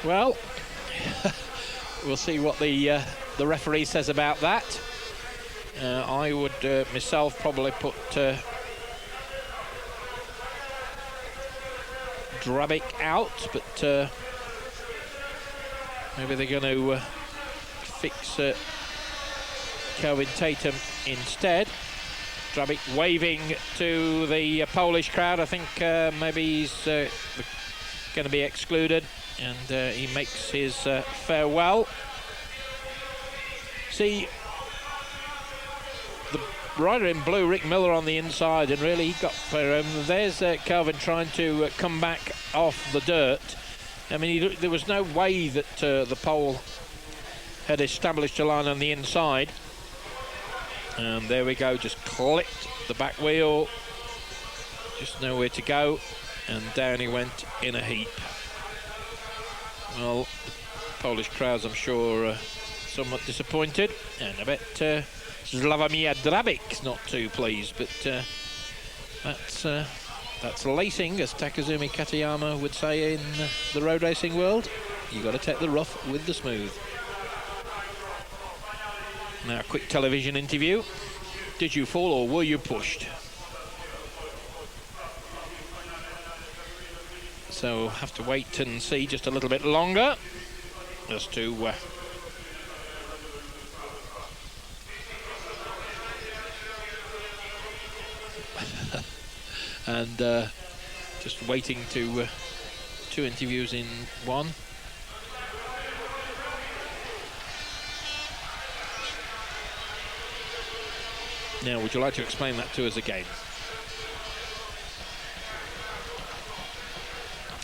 Well, we'll see what the referee says about that. I would myself probably put Drabik out, but maybe they're going to fix Kelvin Tatum instead. Drabik waving to the Polish crowd. I think maybe he's going to be excluded, and he makes his farewell. See, the rider in blue, Rick Miller, on the inside, and really he got for him. There's Kelvin trying to come back off the dirt. I mean, there was no way that the pole had established a line on the inside. And there we go, just clipped the back wheel, just nowhere to go, and down he went in a heap. Well, the Polish crowds, I'm sure, somewhat disappointed, and I bet Sławomir Drabik's not too pleased, but that's lacing, as Takazumi Katayama would say in the road racing world. You got to take the rough with the smooth. Now, a quick television interview. Did you fall or were you pushed? So, have to wait and see just a little bit longer as to and just waiting to 2 interviews in one. Now, would you like to explain that to us again?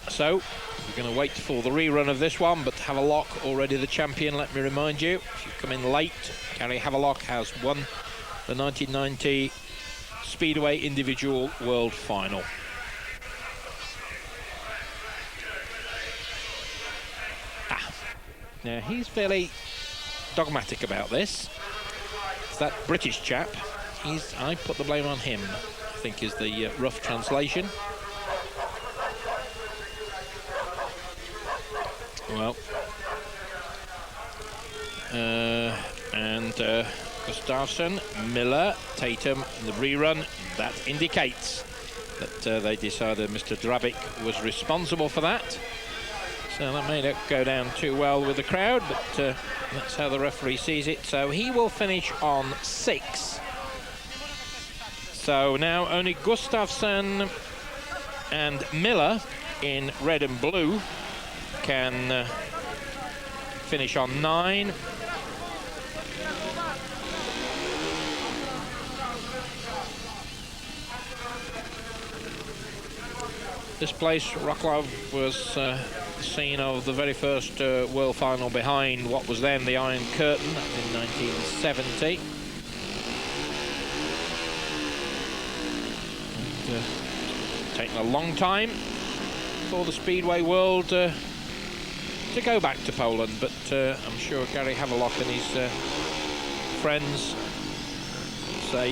So, we're going to wait for the rerun of this one, but Havelock already the champion, let me remind you. If you come in late, Gary Havelock has won the 1990 Speedway individual world final. Now he's fairly dogmatic about this. It's that British chap. I put the blame on him, I think is the rough translation. Well, and Gustafsson, Miller, Tatum in the rerun. That indicates that they decided Mr. Drabik was responsible for that. So that may not go down too well with the crowd, but that's how the referee sees it. So he will finish on 6. So now only Gustafsson and Miller in red and blue can finish on 9. This place, Wroclaw, was the scene of the very first world final behind what was then the Iron Curtain in 1970. And, taken a long time for the Speedway world to go back to Poland, but I'm sure Gary Havelock and his friends say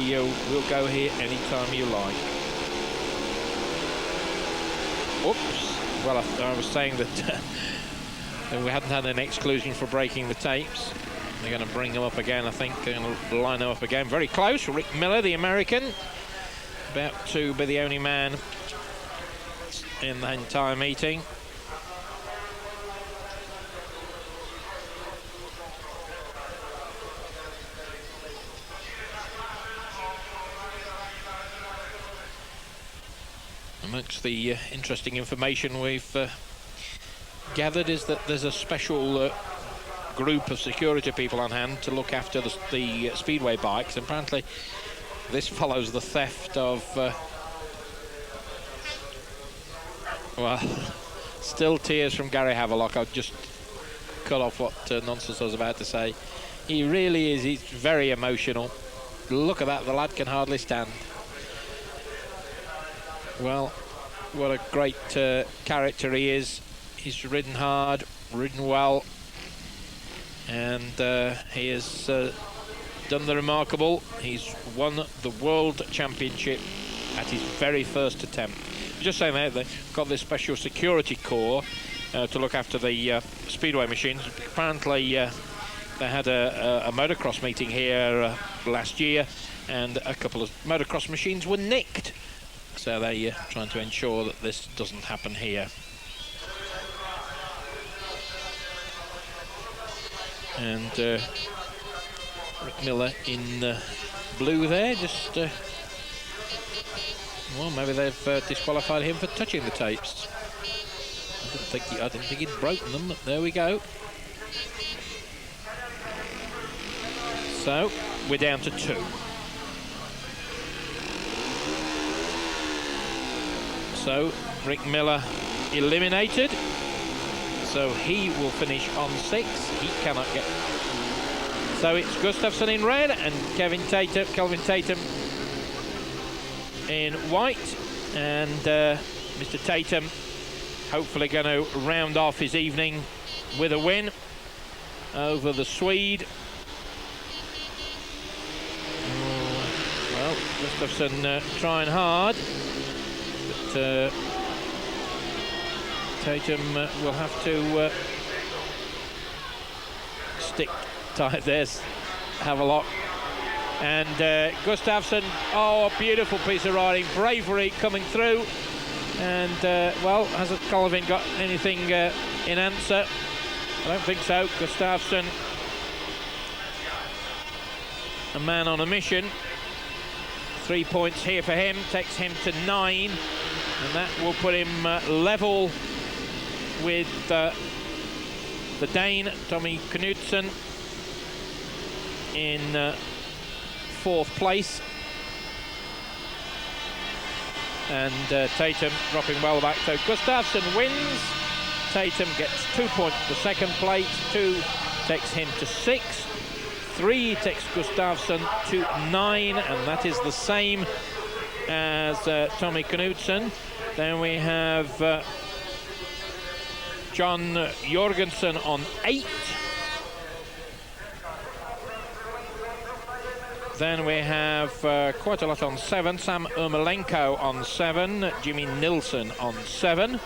we'll go here anytime you like. Oops. Well, I was saying that we hadn't had an exclusion for breaking the tapes. They're going to bring them up again, I think. They're going to line them up again. Very close. Rick Miller, the American, about to be the only man in the entire meeting. Amongst the interesting information we've gathered is that there's a special group of security people on hand to look after the Speedway bikes. Apparently this follows the theft of well, still tears from Gary Havelock. I'll just cut off what nonsense I was about to say. He really is, he's very emotional. Look at that, the lad can hardly stand. Well, what a great character he is. He's ridden hard, ridden well, and he has done the remarkable. He's won the World Championship at his very first attempt. Just saying that, they've got this special security corps to look after the Speedway machines. Apparently they had a motocross meeting here last year, and a couple of motocross machines were nicked. So they're trying to ensure that this doesn't happen here. And Rick Miller in blue there, just well, maybe they've disqualified him for touching the tapes. I didn't think he'd broken them, but there we go. So we're down to 2. So Rick Miller eliminated, so he will finish on 6. He cannot get. So it's Gustafsson in red and Kelvin Tatum in white, and Mr. Tatum hopefully going to round off his evening with a win over the Swede. Well, Gustafsson trying hard. But Tatum will have to stick tight. There's Havelock. And Gustafsson, oh, a beautiful piece of riding. Bravery coming through. And, well, hasn't Colvin got anything in answer? I don't think so. Gustafsson, a man on a mission. 3 points here for him, takes him to 9. And that will put him level with the Dane, Tommy Knudsen, in 4th place. And Tatum dropping well back. So Gustafsson wins. Tatum gets 2 points for 2nd place. 2 takes him to 6. 3 takes Gustafsson to 9. And that is the same as Tommy Knudsen. Then we have J Jorgensen on 8. Then we have quite a lot on 7. S Ermolenko on 7. J Nilsen on 7.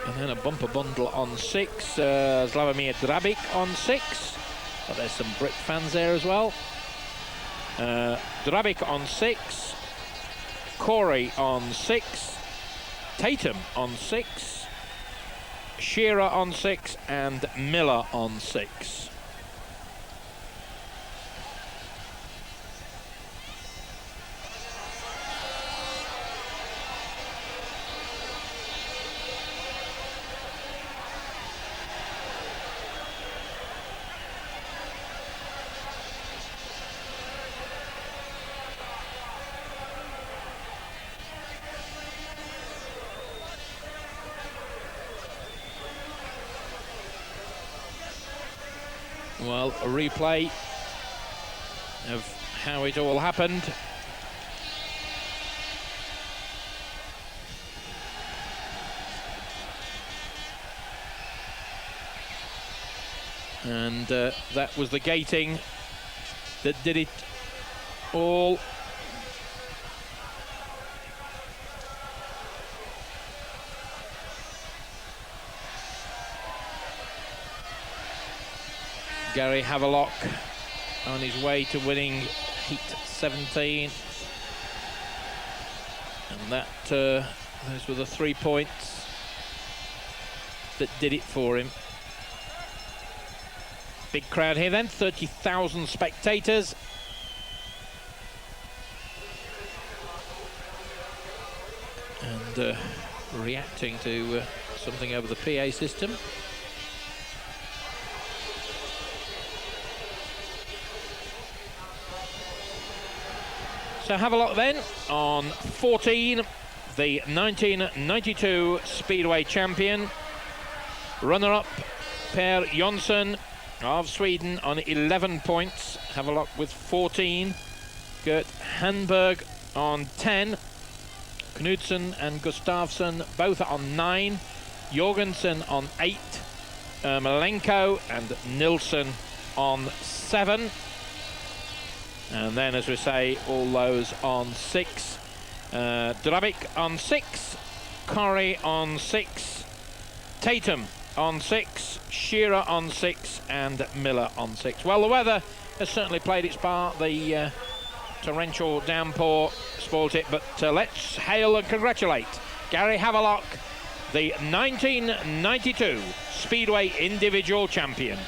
And then a bumper bundle on 6. J Drabik on 6. But there's some Brit fans there as well. Drabik on 6. Correy on 6. Tatum on 6. Shearer on 6. And Miller on 6. Well, a replay of how it all happened. And that was the gating that did it all. Gary Havelock on his way to winning heat 17. And that those were the 3 points that did it for him. Big crowd here then, 30,000 spectators. And reacting to something over the PA system. So Havelock then on 14, the 1992 Speedway champion. Runner-up Per Jonsson of Sweden on 11 points. Havelock with 14. G Handberg on 10. Knudsen and Gustafsson both on 9. Jorgensen on 8. Ermolenko and Nilsen on 7. And then, as we say, all those on 6. Drabik on 6. Correy on 6. Tatum on 6. Shearer on 6. And Miller on 6. Well, the weather has certainly played its part. The torrential downpour spoilt it. But let's hail and congratulate Gary Havelock, the 1992 Speedway individual champion.